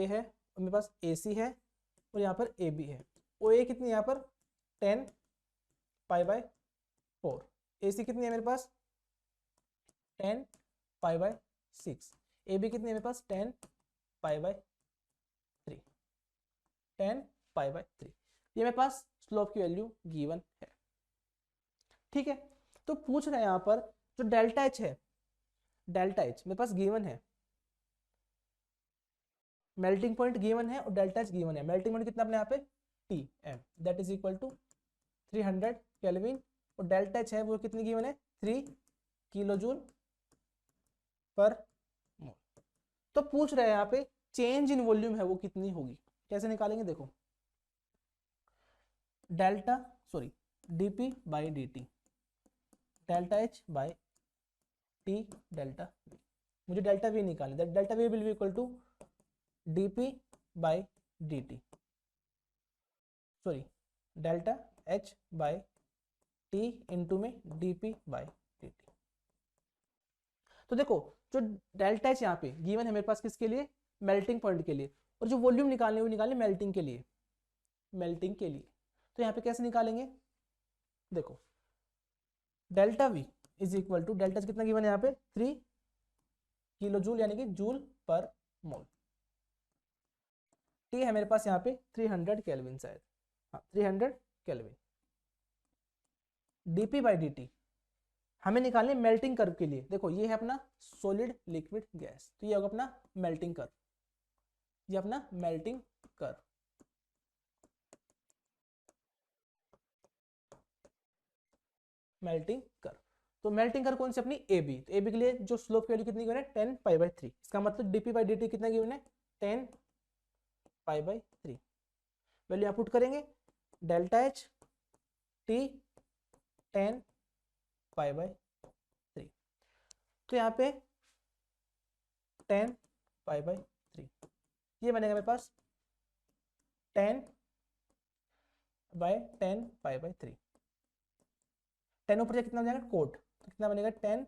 [SPEAKER 1] है और मेरे पास AC है और यहाँ पर AB है। OA कितनी है यहाँ पर? 10π/4। AC कितनी है मेरे पास? 10π/6। AB कितनी है मेरे पास? 10π/3। 10π/3 ये मेरे पास स्लोप की वैल्यू गिवन है, ठीक है। तो पूछ रहे हैं यहाँ पर जो डेल्टा एच है, डेल्टा एच मेरे पास गिवन है, मेल्टिंग पॉइंट गिवन है और डेल्टा एच गिवन है। मेल्टिंग पॉइंट कितना अपने यहाँ पे? Tm that is equal to 300 kelvin, और डेल्टा एच है वो कितनी गिवन है? 3 किलो जूल पर मोल। तो पूछ रहे हैं यहाँ पे चेंज इन वॉल्यूम है वो कितनी होगी? कैसे निकालेंगे? देखो dp/dt delta H by T delta V, मुझे डेल्टा वी निकालना है। Delta V will be equal to dp/dt, sorry delta H by T into में dp/dt। तो देखो जो डेल्टा एच यहाँ पे गिवन है मेरे पास किसके लिए? मेल्टिंग पॉइंट के लिए, और जो वॉल्यूम निकालने वो निकालने मेल्टिंग के लिए, मेल्टिंग के लिए। तो यहाँ पे कैसे निकालेंगे, देखो delta V is equal to, delta कितना गिवन है यहाँ पे 3 किलो जूल यानी कि जूल पर मोल। T है मेरे पास यहाँ पे 300 केल्विन शायद, हाँ 300 केल्विन। dP बाई dt हमें निकालने मेल्टिंग कर्व के लिए, देखो ये है अपना सॉलिड लिक्विड गैस, तो ये होगा अपना मेल्टिंग कर्व, ये अपना मेल्टिंग कर्व। मेल्टिंग कर्व, तो मेल्टिंग कर्व कौन सी अपनी ए बी, तो ए बी के लिए जो स्लोप की वैल्यू कितनी गिवन है 10 पाई बाई 3, इसका मतलब डीपी बाई डी टी कितना गिवन है 10 पाई बाई 3। वैल्यू यहाँ पुट करेंगे, delta H T 10 pi by 3, तो यहाँ पे 10 पाई बाई 3, ये बनेगा मेरे पास 10 बाई 10 पाई बाई 3, 10 ऊपर कितना हो जाएगा कोट, तो कितना बनेगा 10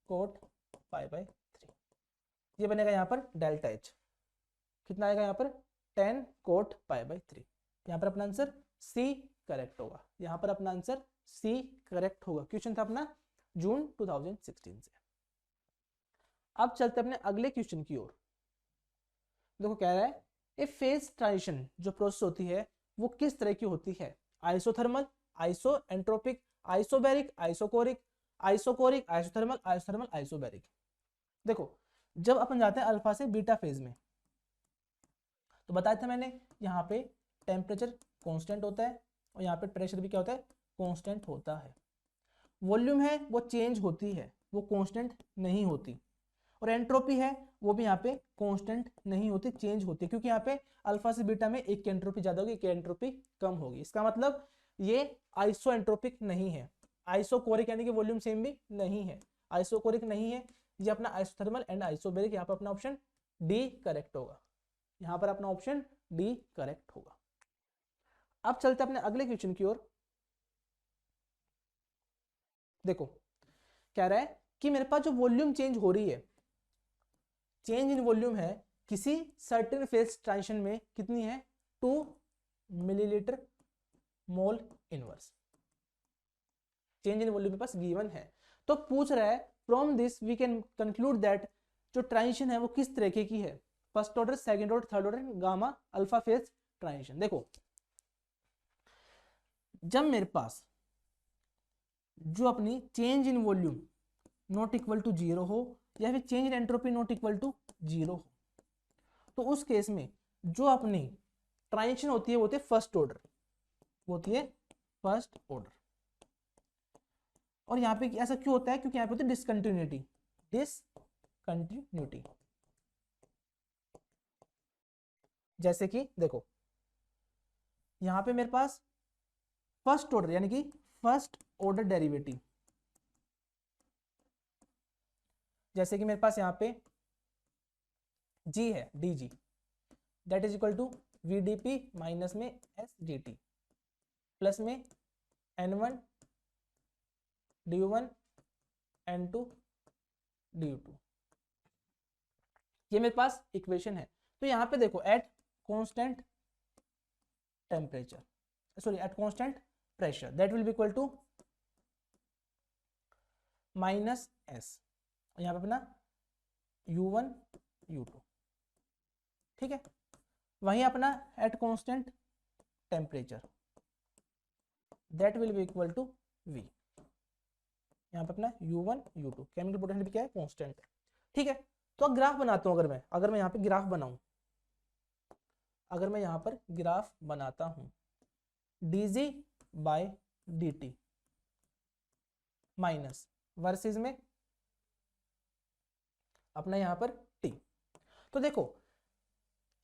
[SPEAKER 1] कोट पाई बाई 3, ये बनेगा यहाँ पर डेल्टा एच, कितना आएगा यहाँ पर 10 कोट पाई बाई 3। यहाँ पर अपना आंसर सी करेक्ट होगा, यहाँ पर अपना आंसर सी करेक्ट होगा। क्वेश्चन था अपना जून 2016 से। अब चलते अपने अगले क्वेश्चन की ओर। देखो कह रहा है ए फेज ट्रांजिशन जो प्रोसेस होती है वो किस तरह की होती है, isothermal, iso entropic, isobaric, isochoric, isochoric, isothermal, isothermal, isobaric. देखो जब अपन जाते हैं अल्फा से बीटा फेज में, तो बताया था मैंने यहाँ पे टेम्परेचर कांस्टेंट होता है और यहाँ पे प्रेशर भी क्या होता है कांस्टेंट होता है, वॉल्यूम है वो चेंज होती है, वो कांस्टेंट नहीं होती, और एंट्रोपी है वो भी यहाँ पे कांस्टेंट नहीं होती, चेंज होती है, क्योंकि यहाँ पे अल्फा से बीटा में एक की एंट्रोपी ज्यादा होगी, एक की एंट्रोपी कम होगी। इसका मतलब ये आइसो एंट्रोपिक नहीं है, आइसोकोरिक यानी कि वॉल्यूम सेम भी नहीं है, आइसोकोरिक नहीं है, ये अपना आइसोथर्मल एंड आइसोबैरिक, यहाँ पर अपना ऑप्शन डी करेक्ट होगा, यहाँ पर अपना ऑप्शन डी करेक्ट होगा। अब चलते अपने अगले क्वेश्चन की ओर। देखो कह रहा है कि मेरे पास जो वॉल्यूम चेंज हो रही है, चेंज इन वॉल्यूम है किसी सर्टेन फेज ट्रांजिशन में कितनी है 2 millilitre mole inverse, change in volume के पास गिवन है। तो पूछ रहा है from this we can conclude that जो ट्रांजिशन है वो किस तरीके की है, first order, second order, third order, gamma, alpha phase transition. देखो जब मेरे पास जो अपनी change in volume not equal to 0 हो या फिर change in entropy not equal to 0 हो, तो उस केस में जो अपनी ट्रांजिशन होती है वो होती है फर्स्ट ऑर्डर, वो होती है फर्स्ट ऑर्डर। और यहाँ पे ऐसा क्यों होता है, क्योंकि यहाँ पे होती है डिसकंटिन्यूटी, डिसकंटिन्यूटी। जैसे कि देखो यहाँ पे मेरे पास फर्स्ट ऑर्डर यानी कि फर्स्ट ऑर्डर डेरिवेटिव, जैसे कि मेरे पास यहाँ पे g है dg, that is equal to vdp minus में sdt प्लस में n1 du1 n2 du2, ये मेरे पास इक्वेशन है। तो यहाँ पे देखो at constant temperature, sorry at constant pressure, that will be equal to minus S, यहाँ पे अपना u1 u2, ठीक है। वहीं अपना at constant temperature that will be equal to v, यहाँ पे अपना u1 u2, केमिकल पोटेंशियल भी क्या है कांस्टेंट है, ठीक है। तो ग्राफ बनाता हूँ, अगर मैं यहाँ पे ग्राफ बनाऊं, अगर मैं यहाँ पर ग्राफ बनाता हूँ dg by dt minus versus में अपना यहाँ पर t, तो देखो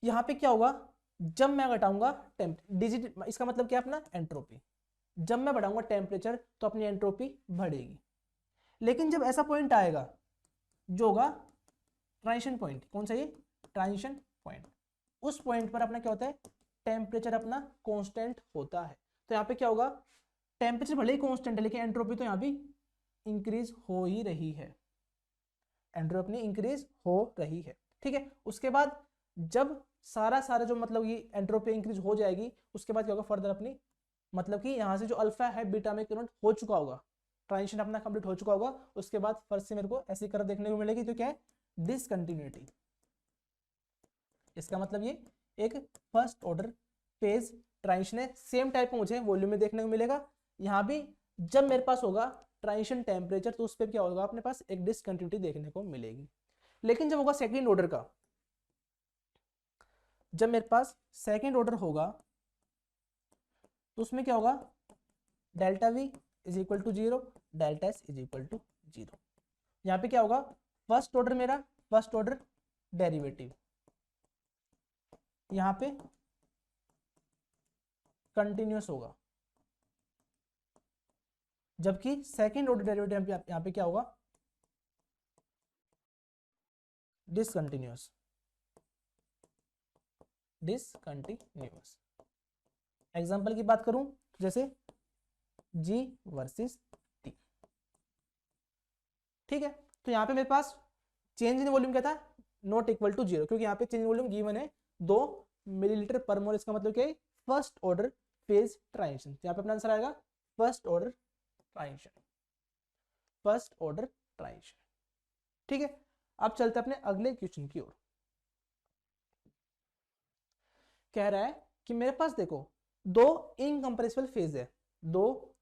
[SPEAKER 1] यहाँ पे क्या होगा, जब मैं घटाऊंगा dg, इसका मतलब क्या अपना एंट्रोपी, जब मैं बढ़ाऊंगा टेम्परेचर तो अपनी एंट्रोपी बढ़ेगी, लेकिन जब ऐसा पॉइंट आएगा जो होगा ट्रांजिशन पॉइंट, कौन सा ये ट्रांजिशन पॉइंट, उस पॉइंट पर अपना क्या होता है टेम्परेचर अपना कांस्टेंट होता है। तो यहाँ पे क्या होगा, टेम्परेचर भले ही कांस्टेंट है लेकिन एंट्रोपी तो यहाँ भी इंक्रीज हो ही रही है, एंट्रोपी इंक्रीज हो रही है, ठीक है। उसके बाद जब सारा सारा जो मतलब ये एंट्रोपी इंक्रीज हो जाएगी, उसके बाद क्या होगा फर्दर अपनी मतलब कि यहाँ से जो अल्फा है बीटा में कन्वर्ट हो चुका होगा, ट्रांजिशन अपना कंप्लीट हो चुका होगा, उसके बाद फर्स्ट से मेरे को ऐसी कर्व देखने को मिलेगी जो क्या है डिसकंटिन्यूटी। इसका मतलब ये एक फर्स्ट ऑर्डर फेज ट्रांजिशन है, सेम टाइप का मुझे वॉल्यूम में देखने को मिलेगा। यहाँ भी जब मेरे पास होगा ट्रांजिशन टेम्परेचर तो उस पर क्या होगा अपने पास एक डिसकंटिन्यूटी देखने को मिलेगी। लेकिन जब होगा सेकेंड ऑर्डर का, जब मेरे पास सेकेंड ऑर्डर होगा तो उसमें क्या होगा delta V is equal to zero, delta S is equal to zero. यहाँ पे क्या होगा फर्स्ट ऑर्डर मेरा फर्स्ट ऑर्डर डेरिवेटिव यहाँ पे कंटिन्यूअस होगा, जबकि सेकेंड ऑर्डर डेरिवेटिव यहाँ पे क्या होगा डिसकंटिन्यूअस। डिसकंटिन्यूअस एग्जांपल की बात करूं जैसे G वर्सेस T, ठीक है। तो यहाँ पे मेरे पास चेंज इन वॉल्यूम क्या था नॉट इक्वल टू जीरो, क्योंकि यहाँ पे चेंज इन वॉल्यूम गिवन है 2 मिलीलीटर पर मोल, इसका मतलब क्या है फर्स्ट ऑर्डर फेज ट्रांजिशन। यहाँ पे अपना आंसर आएगा first order transition, first order transition, ठीक है। अब चलते हैं अपने अगले क्वेश्चन की ओर। कह रहा है कि मेरे पास देखो दो इनकंप्रेसिबल फेज है, दो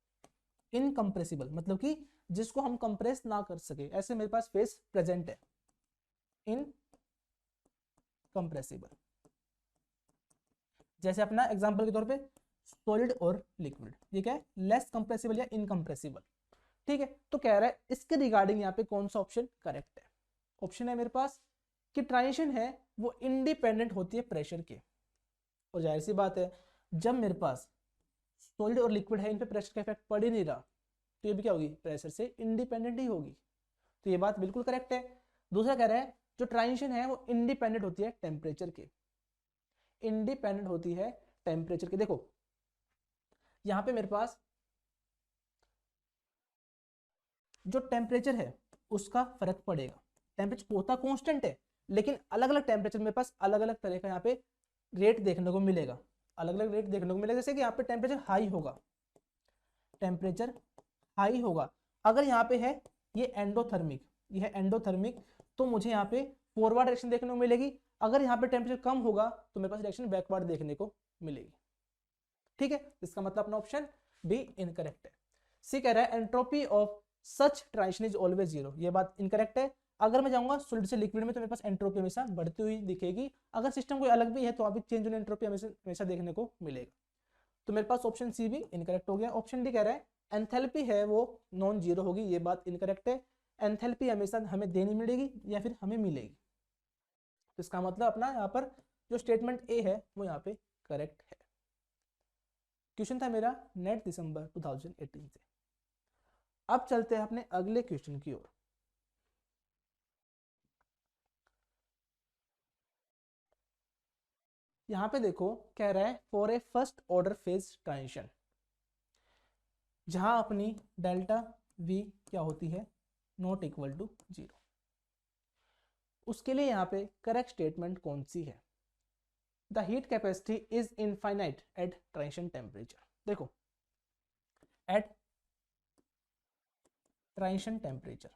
[SPEAKER 1] इनकंप्रेसिबल मतलब कि जिसको हम कंप्रेस ना कर सके, ऐसे मेरे पास फेज प्रेजेंट है इनकंप्रेसिबल। जैसे अपना एग्जांपल के तौर पे सॉलिड और लिक्विड, ये क्या है लेस कंप्रेसिबल या इनकंप्रेसिबल, ठीक है। तो कह रहा है इसके रिगार्डिंग यहाँ पे कौन सा ऑप्शन करेक्ट है। ऑप्शन है मेरे पास कि ट्रांजिशन है वो इंडिपेंडेंट होती है प्रेशर के, और जाहिर सी बात है जब मेरे पास सॉलिड और लिक्विड है इन पे प्रेशर का इफेक्ट पड़ ही नहीं रहा तो ये भी क्या होगी प्रेशर से इंडिपेंडेंट ही होगी, तो ये बात बिल्कुल करेक्ट है। दूसरा कह रहा है जो ट्रांजिशन है वो इंडिपेंडेंट होती है टेम्परेचर के, इंडिपेंडेंट होती है टेम्परेचर के। देखो यहाँ पे मेरे पास जो टेम्परेचर है उसका फर्क पड़ेगा, टेम्परेचर होता कांस्टेंट है लेकिन अलग अलग टेम्परेचर मेरे पास अलग अलग तरह का यहाँ पे रेट देखने को मिलेगा, अलग अलग रेट देखने को मिलेगा। जैसे कि यहाँ पे टेम्परेचर हाई होगा, टेम्परेचर हाई होगा, अगर यहाँ पे है ये एंडोथर्मिक, ये है एंडोथर्मिक, तो मुझे यहाँ पे फॉरवर्ड डायरेक्शन देखने को मिलेगी। अगर यहाँ पे टेम्परेचर कम होगा तो मेरे पास डायरेक्शन बैकवर्ड देखने को मिलेगी, ठीक है। इसका मतलब अपना ऑप्शन बी इनकरेक्ट है। सी कह रहा है entropy of such transition is always zero, ये बात इनकरेक्ट है। अगर मैं जाऊंगा सॉलिड से लिक्विड में तो मेरे पास एंट्रोपी हमेशा बढ़ती हुई दिखेगी, अगर सिस्टम कोई अलग भी है तो अभी चेंज इन एंट्रोपी हमेशा देखने को मिलेगा। तो मेरे पास ऑप्शन सी भी इनकरेक्ट हो गया। ऑप्शन डी कह रहा है एंथैल्पी है वो नॉन जीरो होगी, ये बात इनकरेक्ट है। एंथैल्पी हमेशा हमें देनी मिलेगी या फिर हमें मिलेगी, तो इसका मतलब अपना यहाँ पर जो स्टेटमेंट ए है वो यहाँ पे करेक्ट है। क्वेश्चन था मेरा नेट दिसंबर 2018 से। अब चलते हैं अपने अगले क्वेश्चन की ओर। यहां पे देखो कह रहा है for a first order phase transition, जहां अपनी डेल्टा वी क्या होती है नॉट इक्वल टू जीरो, उसके लिए यहाँ पे करेक्ट स्टेटमेंट कौन सी है। The heat capacity is infinite at transition temperature. देखो एट ट्रांजिशन टेम्परेचर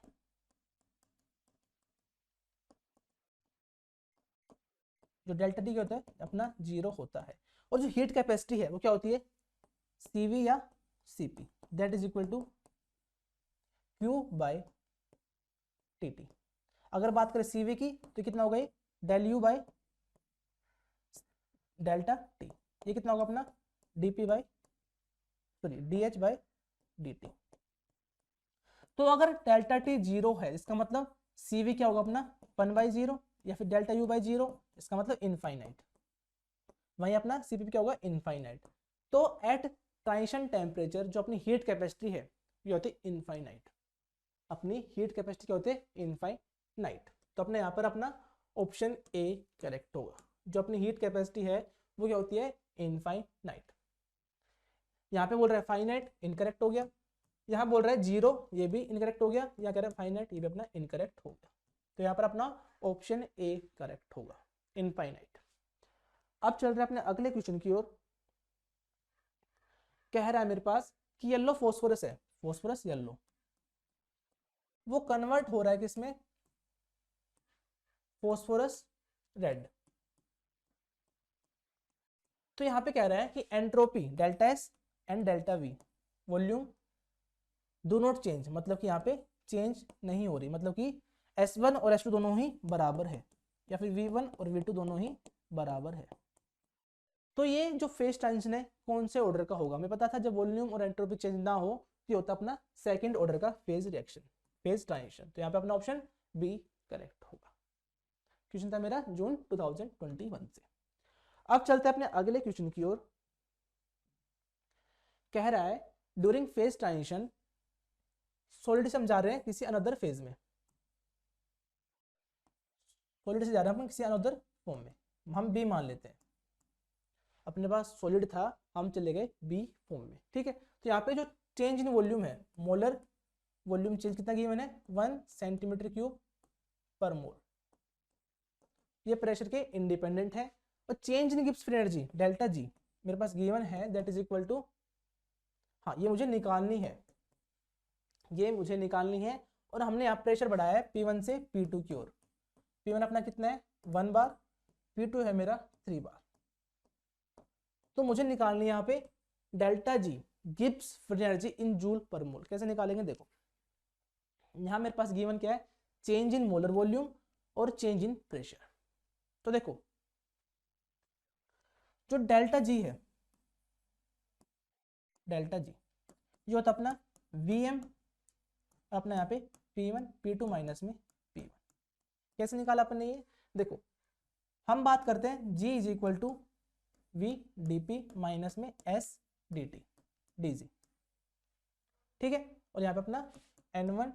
[SPEAKER 1] जो डेल्टा टी क्या होता है अपना जीरो होता है, और जो हीट कैपेसिटी है वो क्या होती है सीवी या CP, that is equal to Q by T T. अगर बात करें सीवी की तो कितना होगा ये del U by delta T, ये कितना होगा अपना DP by sorry D H by D T. तो अगर डेल्टा टी जीरो है इसका मतलब सीवी क्या होगा अपना 1/0 या फिर डेल्टा यू बाय जीरो, इसका मतलब इनफाइनाइट, वहीं अपना सीपी क्या होगा इनफाइनाइट। तो एट ट्रांजिशन टेम्परेचर जो अपनी हीट कैपेसिटी है ये होती है इनफाइनाइट, अपनी हीट कैपेसिटी क्या होती है इनफाइनाइट। तो अपने यहाँ पर अपना ऑप्शन ए करेक्ट होगा, जो अपनी हीट कैपेसिटी है वो क्या होती है इनफाइनाइट। यहाँ पे बोल रहा है फाइनाइट इनकरेक्ट हो गया, यहाँ बोल रहा है जीरो ये भी इनकरेक्ट हो गया, यहाँ कह रहा है फाइनाइट ये भी अपना इनकरेक्ट हो गया। तो यहाँ पर अपना ऑप्शन ए करेक्ट होगा। इनफाइनाइट। अब चल रहे हैं अपने अगले क्वेश्चन की ओर। कह रहा है मेरे पास कि येलो फॉस्फोरस है, फॉस्फोरस येलो, वो कन्वर्ट हो रहा है किसमें, फॉस्फोरस रेड। तो यहां पे कह रहा है कि entropy delta S and delta we, volume do not change, मतलब कि यहाँ पे चेंज नहीं हो रही, मतलब कि S1 और S2 दोनों ही बराबर है, या फिर V1 और V2 दोनों ही बराबर है। तो ये जो फेज ट्रांजिशन है कौन से ऑर्डर का होगा, हमें पता था जब वॉल्यूम और एंट्रोपी चेंज ना हो ये होता अपना सेकंड ऑर्डर का फेज रिएक्शन, फेज ट्रांजिशन। तो यहाँ पे अपना ऑप्शन बी करेक्ट होगा। क्वेश्चन था मेरा जून 2021 से। अब चलते हैं अपने अगले क्वेश्चन की ओर। कह रहा है ड्यूरिंग फेज ट्रांजिशन सॉलिड से हम जा रहे हैं किसी अनदर फेज में, सॉलिड से जा रहे हैं हम किसी अनदर फॉर्म में, हम बी मान लेते हैं, अपने पास सॉलिड था हम चले गए बी फॉर्म में, ठीक है। तो यहाँ पे जो चेंज इन वॉल्यूम है, मोलर वॉल्यूम चेंज कितना गिवन है, 1 सेंटीमीटर क्यूब पर मोल, ये प्रेशर के इंडिपेंडेंट है। और change in Gibbs free energy delta G मेरे पास गिवन है, दैट इज इक्वल टू, हाँ ये मुझे निकालनी है, ये मुझे निकालनी है। और हमने यहाँ प्रेशर बढ़ाया है P1 से P2 की ओर। P1 अपना कितना है 1 बार, P2 है मेरा 3 बार। तो मुझे निकालनी है यहाँ पे delta G Gibbs free energy in joule per mole. कैसे निकालेंगे देखो, यहाँ मेरे पास गिवन क्या है, चेंज इन मोलर वॉल्यूम और चेंज इन प्रेशर। तो देखो जो डेल्टा जी है, डेल्टा जी ये होता अपना Vm, अपना यहाँ पे P1 P2 माइनस में P1। कैसे निकाला अपन ने ये देखो, हम बात करते हैं G is equal to V dP minus में S dt dg, ठीक है। और यहाँ पे अपना N1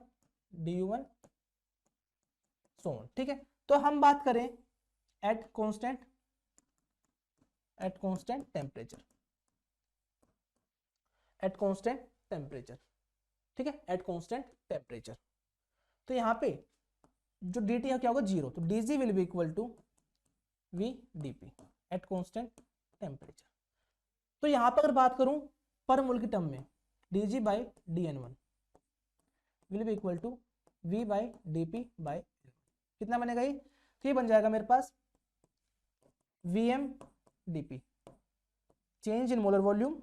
[SPEAKER 1] du1 so on, ठीक है। तो हम बात करें eight constant temperature, eight constant temperature, ठीक है, एट कांस्टेंट टेम्परेचर। तो यहाँ पे जो dt है क्या होगा 0, तो dg will be equal to V dP at constant temperature. तो यहाँ पर अगर बात करूं पर मोल की टर्म में, dg by dN1 will be equal to V by dP by कितना बनेगा ये, तो ये बन जाएगा मेरे पास Vm dP, change in molar volume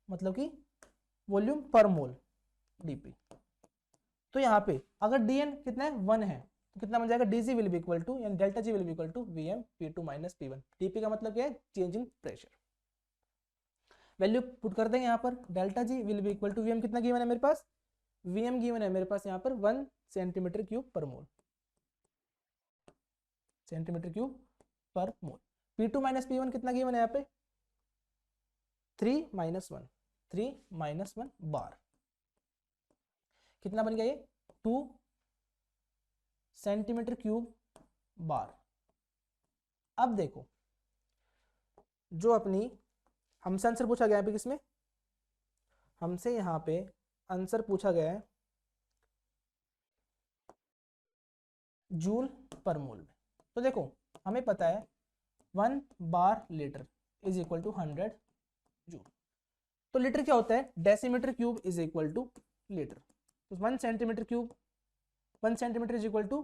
[SPEAKER 1] मतलब कि वॉल्यूम पर मोल dP। तो यहाँ पे अगर dN कितना है 1 है तो कितना बन जाएगा, dg will be equal to यानी delta G will be equal to Vm P2 minus P1। dP का मतलब क्या है, change in pressure. Value put कर देंगे यहाँ पर, delta G will be equal to Vm कितना गिवन है मेरे पास, Vm गिवन है मेरे पास यहाँ पर 1 सेंटीमीटर क्यूब पर मोल, सेंटीमीटर क्यूब पर मोल। P2 माइनस P1 कितना गिवन है यहाँ पे 3 माइनस 1 बार, कितना बन गया ये 2 सेंटीमीटर क्यूब बार। अब देखो जो अपनी हमसे आंसर पूछा गया है किसमें, हमसे यहाँ पे आंसर पूछा गया है जूल पर मोल में। तो देखो हमें पता है 1 bar litre is equal to 100 joule. तो लीटर क्या होता है, decimetre cube is equal to litre. तो 1 centimetre cube, 1 centimetre is equal to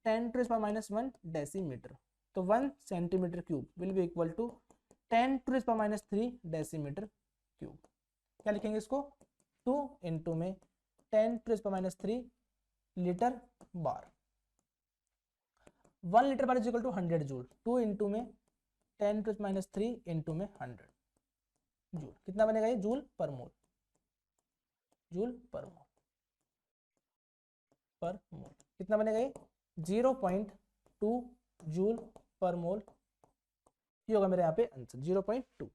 [SPEAKER 1] 10 to the power minus 1 decimetre. तो 1 centimetre cube will be equal to 10 to the power minus 3 decimetre cube. क्या लिखेंगे इसको, 2 into में 10 to the power minus 3 litre bar. 1 litre bar is equal to 100 joule, 2 into में 10 to the minus 3 into में 100 joule. कितना बनेगा ये, joule per मोल, joule per मोल, पर मोल कितना बनेगा ये 0.2 जूल पर मोल। ये होगा मेरे यहाँ पे आंसर 0.2,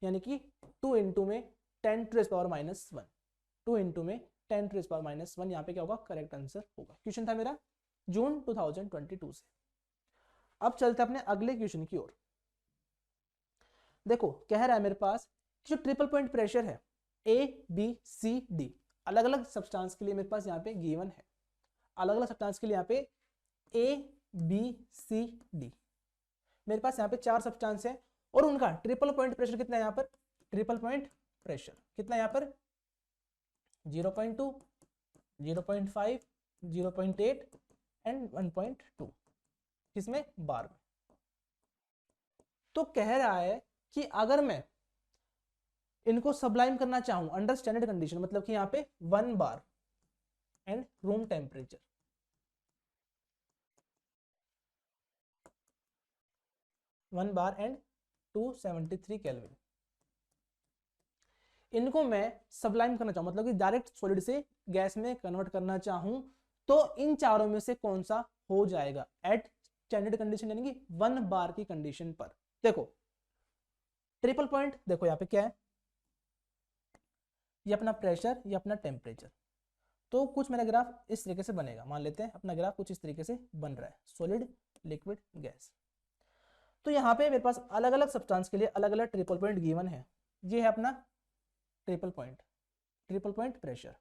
[SPEAKER 1] यानी कि 2 इंटू में 10 to the power minus 1, 2 into में 10 टू द पावर माइनस 1 यहाँ पे क्या होगा, करेक्ट आंसर होगा। क्वेश्चन था मेरा जून 2022 से। अब चलते अपने अगले क्वेश्चन की ओर। देखो कह रहा है मेरे पास जो ट्रिपल पॉइंट प्रेशर है ABCD, अलग अलग सब्सटेंस के लिए मेरे पास यहाँ पे गिवन है, अलग अलग सब्सटेंस के लिए यहाँ पे बी सी डी, मेरे पास यहाँ पे 4 सब्सटेंस है और उनका ट्रिपल पॉइंट प्रेशर कितना है यहाँ पर, ट्रिपल पॉइंट प्रेशर कितना है यहाँ पर 0.2, 0.5, 0.8 एंड 1.2 किसमें, बार में। तो कह रहा है कि अगर मैं इनको सबलाइम करना चाहूं अंडर स्टैंडर्ड कंडीशन, मतलब कि यहाँ पे 1 bar and room temperature, 1 bar and 273 kelvin, इनको मैं सबलाइम करना चाहूं मतलब कि डायरेक्ट सॉलिड से गैस में कन्वर्ट करना चाहूं, तो इन चारों में से कौन सा हो जाएगा एट स्टैंडर्ड कंडीशन, यानी कि 1 बार की कंडीशन पर। देखो ट्रिपल पॉइंट, देखो यहाँ पे क्या है, ये अपना प्रेशर, ये अपना टेम्परेचर। तो कुछ मेरा ग्राफ इस तरीके से बनेगा, मान लेते हैं अपना ग्राफ कुछ इस तरीके से बन रहा है, सॉलिड लिक्विड गैस। तो यहाँ पे मेरे पास अलग अलग सब्सटेंस के लिए अलग अलग ट्रिपल पॉइंट गिवन है। ये है अपना triple point, triple point pressure,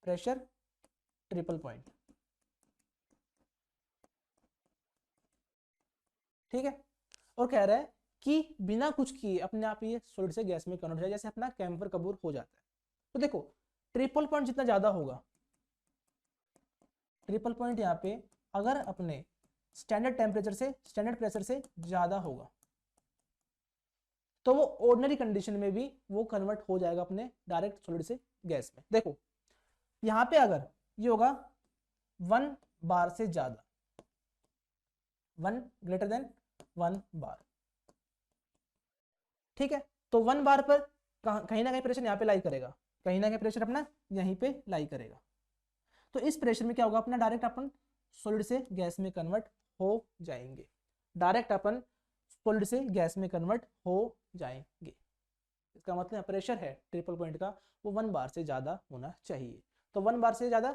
[SPEAKER 1] pressure triple point, ठीक है। और कह रहा है कि बिना कुछ किए अपने आप ये सॉलिड से गैस में कन्वर्ट हो जाए, जैसे अपना कैम्फर कबूर हो जाता है। तो देखो ट्रिपल पॉइंट जितना ज्यादा होगा, ट्रिपल पॉइंट यहाँ पे अगर अपने स्टैंडर्ड टेम्परेचर से, स्टैंडर्ड प्रेशर से ज्यादा होगा, तो वो ऑर्डिनरी कंडीशन में भी वो कन्वर्ट हो जाएगा अपने डायरेक्ट सॉलिड से गैस में। देखो यहाँ पे अगर ये होगा 1 बार से ज्यादा, 1 ग्रेटर देन 1 बार, ठीक है। तो 1 बार पर कहीं ना कहीं प्रेशर यहाँ पे लाई करेगा, कहीं ना कहीं प्रेशर अपना यहीं पे लाई करेगा। तो इस प्रेशर में क्या होगा, अपना डायरेक्ट अपन सॉलिड से गैस में कन्वर्ट हो जाएंगे, डायरेक्ट अपन सॉलिड से गैस में कन्वर्ट हो जाएंगे। इसका मतलब प्रेशर है ट्रिपल पॉइंट का वो 1 बार से ज्यादा होना चाहिए। तो 1 बार से ज्यादा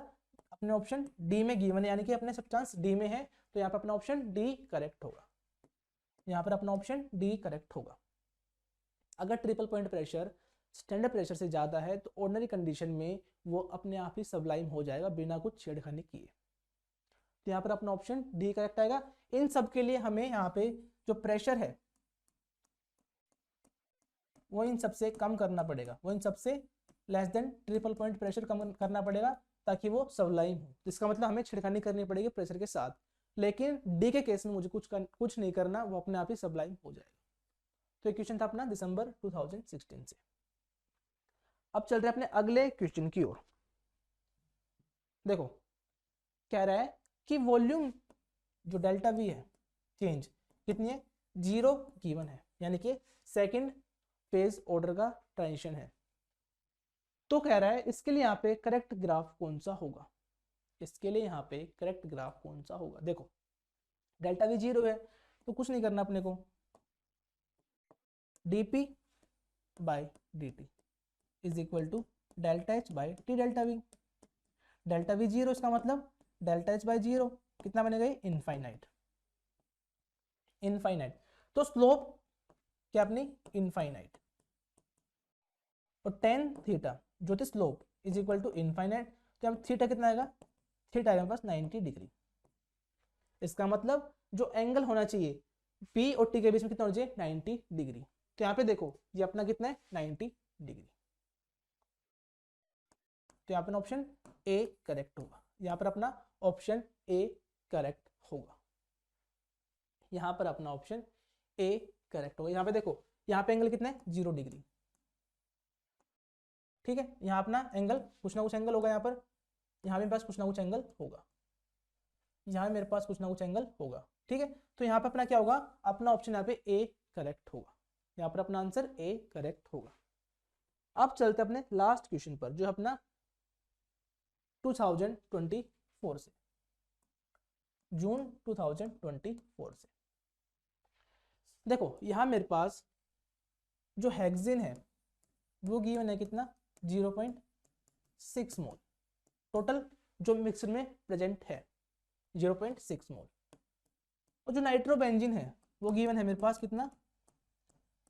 [SPEAKER 1] अपने ऑप्शन डी में गिवन है, यानी कि अपने सब्सटेंस डी में है, तो यहाँ पर अपना ऑप्शन डी करेक्ट होगा, यहाँ पर अपना ऑप्शन डी करेक्ट होगा। अगर triple point pressure standard pressure से ज्यादा है तो ऑर्डिनरी कंडीशन में वो अपने आप ही सबलाइम हो जाएगा बिना कुछ छेड़खानी किए। तो यहाँ पर अपना ऑप्शन डी करेक्ट आएगा। इन सब के लिए हमें यहाँ पे जो प्रेशर है वो इन सबसे कम करना पड़ेगा, वो इन सबसे less than triple point pressure कम करना पड़ेगा ताकि वो सबलाइम हो। इसका मतलब हमें छिड़खानी करनी पड़ेगी प्रेशर के साथ, लेकिन डी के केस में मुझे कुछ नहीं करना, वो अपने आप ही सबलाइम हो जाएगा। तो क्वेश्चन था अपना दिसंबर 2016 से। अब चल रहे हैं अपने अगले क्वेश्चन की ओर। देखो कह रहा है कि वॉल्यूम जो डेल्टा वी है चेंज कितनी है, 0 गिवन है, यानी कि सेकंड फेज ऑर्डर का ट्रांजिशन है। तो कह रहा है इसके लिए यहाँ पे करेक्ट ग्राफ कौन सा होगा, इसके लिए यहाँ पे करेक्ट ग्राफ कौन सा होगा। देखो डेल्टा वी 0 है तो कुछ नहीं करना अपने को, dp by dt is equal to delta H by T delta V. Delta V 0 इसका मतलब डेल्टा एच बाई 0 कितना बनेगा, इनफाइनाइट, इनफाइनाइट। तो स्लोप क्या अपनी इनफाइनाइट, और टेन थीटा जो थी slope is equal to infinite, तो अब थीटा कितना आएगा, थीटा आएगा पास 90 डिग्री। इसका मतलब जो एंगल होना चाहिए P और T के बीच में कितना होना चाहिए, 90 डिग्री। तो यहाँ पे देखो ये अपना कितना है 90 डिग्री, तो यहाँ पर ऑप्शन ए करेक्ट होगा, यहाँ पर अपना ऑप्शन ए करेक्ट होगा, यहाँ पर अपना ऑप्शन ए करेक्ट होगा। यहाँ पे देखो यहाँ पे एंगल कितना है 0 डिग्री, ठीक है। यहाँ अपना एंगल कुछ ना कुछ एंगल होगा, यहाँ पर यहाँ मेरे पास कुछ ना कुछ एंगल होगा, यहाँ मेरे पास कुछ ना कुछ एंगल होगा, ठीक है। तो यहाँ पे अपना क्या होगा, अपना ऑप्शन यहाँ पे ए करेक्ट होगा, यहाँ पर अपना आंसर ए करेक्ट होगा। अब चलते अपने लास्ट क्वेश्चन पर जो अपना 2024 से, जून 2024 से। देखो यहाँ मेरे पास जो हेक्सेन है वो गिवन है कितना, 0.6 मोल, टोटल जो मिक्सर में प्रेजेंट है 0.6 मोल, और जो नाइट्रोबेंजीन है वो गिवन है मेरे पास कितना,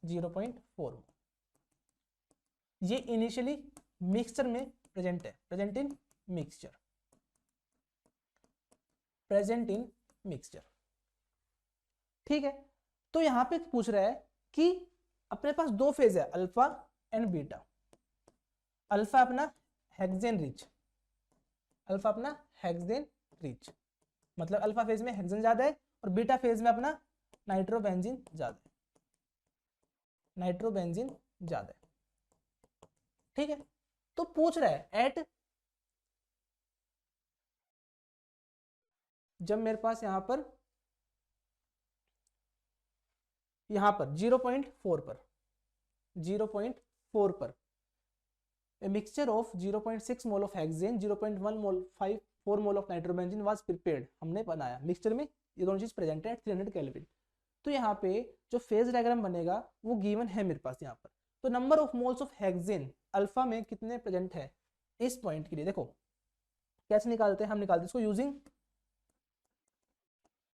[SPEAKER 1] 0.4 मोल। ये इनिशियली मिक्सचर में प्रेजेंट है, present in mixture, present in mixture. ठीक है, तो यहां पे पूछ रहा है कि अपने पास दो फेज है अल्फा एंड बीटा। अल्फा अपना हेक्सेन रिच, अल्फा अपना हेक्सेन रिच, मतलब अल्फा फेज में हेक्सेन ज्यादा है और बीटा फेज में अपना नाइट्रोबेंजीन ज्यादा है, नाइट्रोबेंजीन ज्यादा है। ठीक है, तो पूछ रहा है एट, जब मेरे पास यहां पर 0.4 पर 0.4 पर a mixture of 0.6 mole of hexane 0.1 mole 4 mole of nitrobenzene was prepared, हमने बनाया मिक्सचर में ये दोनों चीज प्रेजेंट है 300 केल्विन। तो यहाँ पे जो फेज डायग्राम बनेगा वो गिवन है मेरे पास यहाँ पर। तो number of moles of hexane alpha में कितने प्रेजेंट है इस पॉइंट के लिए, देखो कैसे निकालते हैं, हम निकालते हैं इसको यूजिंग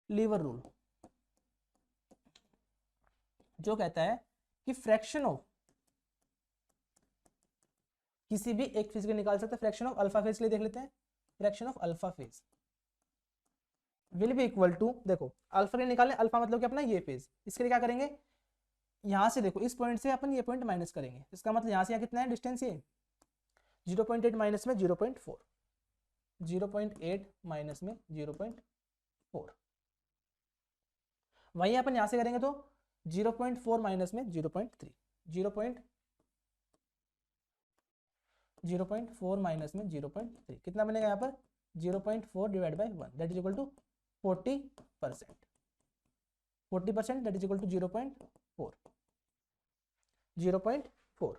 [SPEAKER 1] लीवर रूल, जो कहता है कि फ्रैक्शन ऑफ किसी भी एक फेज के निकाल सकते हैं, फ्रैक्शन ऑफ अल्फा फेज के लिए देख लेते हैं, fraction of alpha phase will be equal to, देखो अल्फा के निकालने, अल्फा मतलब कि अपना ये फेज, इसके लिए क्या करेंगे, यहां से देखो इस पॉइंट से अपन ये पॉइंट माइनस करेंगे, इसका मतलब यहां से यहाँ कितना है डिस्टेंस, ये 0.8 माइनस में 0.4, 0.8 माइनस में 0.4, वहीं अपन यहां से करेंगे तो 0.4 माइनस में 0.3, 0.4 माइनस में 0.3 कितना बनेगा यहाँ पर 0.4 divide by 1 that is equal to 40%, 40% that is equal to 0.4, 0.4।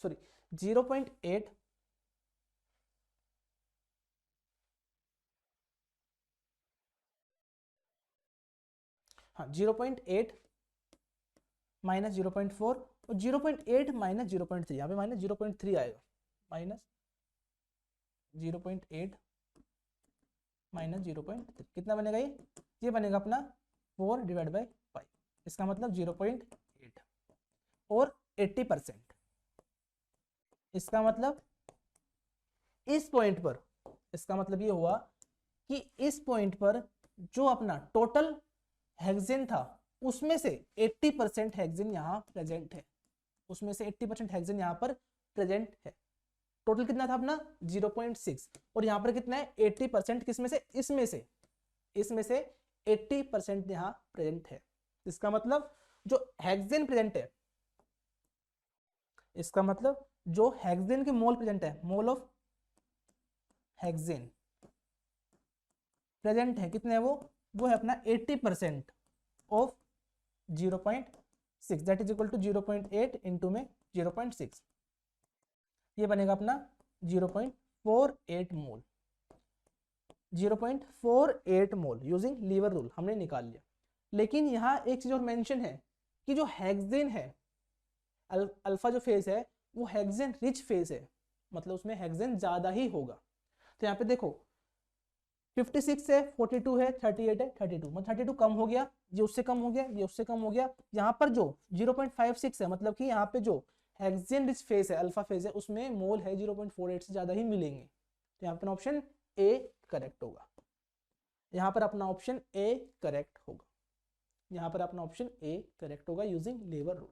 [SPEAKER 1] Sorry 0.8 हाँ 0.8 माइनस 0.4 और 0.8 माइनस 0.3, यहाँ पे माइनस 0.3 आएगा, माइनस 0.8 माइनस 0.3 कितना बनेगा, ये बनेगा अपना 4 डिवाइड बाई 5, इसका मतलब 0.8 और 80%, इसका मतलब इस पॉइंट पर, इसका मतलब ये हुआ कि इस पॉइंट पर जो अपना टोटल हेक्सेन था उसमें से 80% हेक्सेन यहाँ प्रेजेंट है, उसमें से 80% हेक्सेन यहाँ पर प्रेजेंट है। टोटल कितना था अपना 0.6 और यहाँ पर कितना है 80%, किसमें से, इसमें से 80% यहाँ प्रेजेंट है। इसका मतलब जो हेक्सेन प्रेजेंट है, इसका मतलब जो हेक्सेन के मोल प्रेजेंट है, मोल ऑफ हेक्सेन प्रेजेंट है, कितने है वो है अपना 80% of 0.6 that is equal to 0.8 into में 0.6, ये बनेगा अपना 0.48 mole, 0.48 mole using lever rule हमने निकाल लिया। लेकिन यहाँ एक चीज और मेंशन है कि जो हेक्सेन है, अल्फा जो फेज है वो हेक्सेन रिच फेज है, मतलब उसमें हेक्सेन ज्यादा ही होगा। तो यहाँ पे देखो 56 है, 42 है, 38 है, 32, मतलब 32 कम हो गया, ये उससे कम हो गया, ये उससे कम हो गया। यहाँ पर जो 0.56 है, मतलब कि यहाँ पे जो हेक्सेन रिच फेज है, अल्फा फेज है, उसमें मोल है 0.48 से ज्यादा ही मिलेंगे। तो यहाँ पर ऑप्शन ए करेक्ट होगा, यहाँ पर अपना ऑप्शन ए करेक्ट होगा, यहाँ पर अपना ऑप्शन ए करेक्ट होगा यूजिंग लीवर रूल।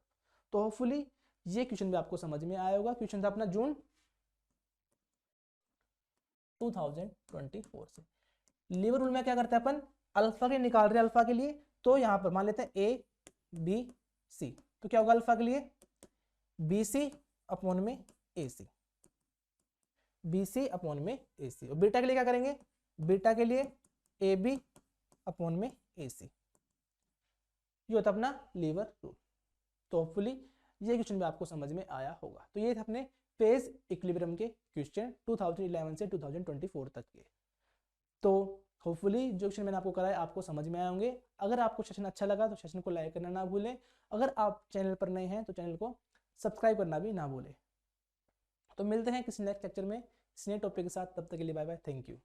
[SPEAKER 1] तो होपफुली ये क्वेश्चन भी आपको समझ में आया होगा। क्वेश्चन था अपना जून 2024 से। लीवर रूल में क्या करते हैं अपन, अल्फा के निकाल रहे हैं अल्फा के लिए, तो यहां पर मान लेते हैं ए बी सी, तो क्या होगा अल्फा के लिए बी सी अपॉन में ए सी, बी सी अपॉन में ए सी, और बीटा के लिए क्या करेंगे, बीटा के लिए ए बी अपॉन में ए सी, ये होता अपना लीवर रूल। तो होपफुली ये क्वेश्चन भी आपको समझ में आया होगा। तो ये थे अपने फेज इक्विलिब्रियम के क्वेश्चन 2011 से 2024 तक के। तो होपफुली जो क्वेश्चन मैंने आपको कराया आपको समझ में आए होंगे। अगर आपको सेशन अच्छा लगा तो सेशन को लाइक करना ना भूलें। अगर आप चैनल पर नए हैं तो चैनल को सब्सक्राइब करना भी ना भूलें। तो मिलते हैं किसी नेक्स्ट लेक्चर में किसी नए टॉपिक के साथ, तब तक के लिए बाय बाय, थैंक यू।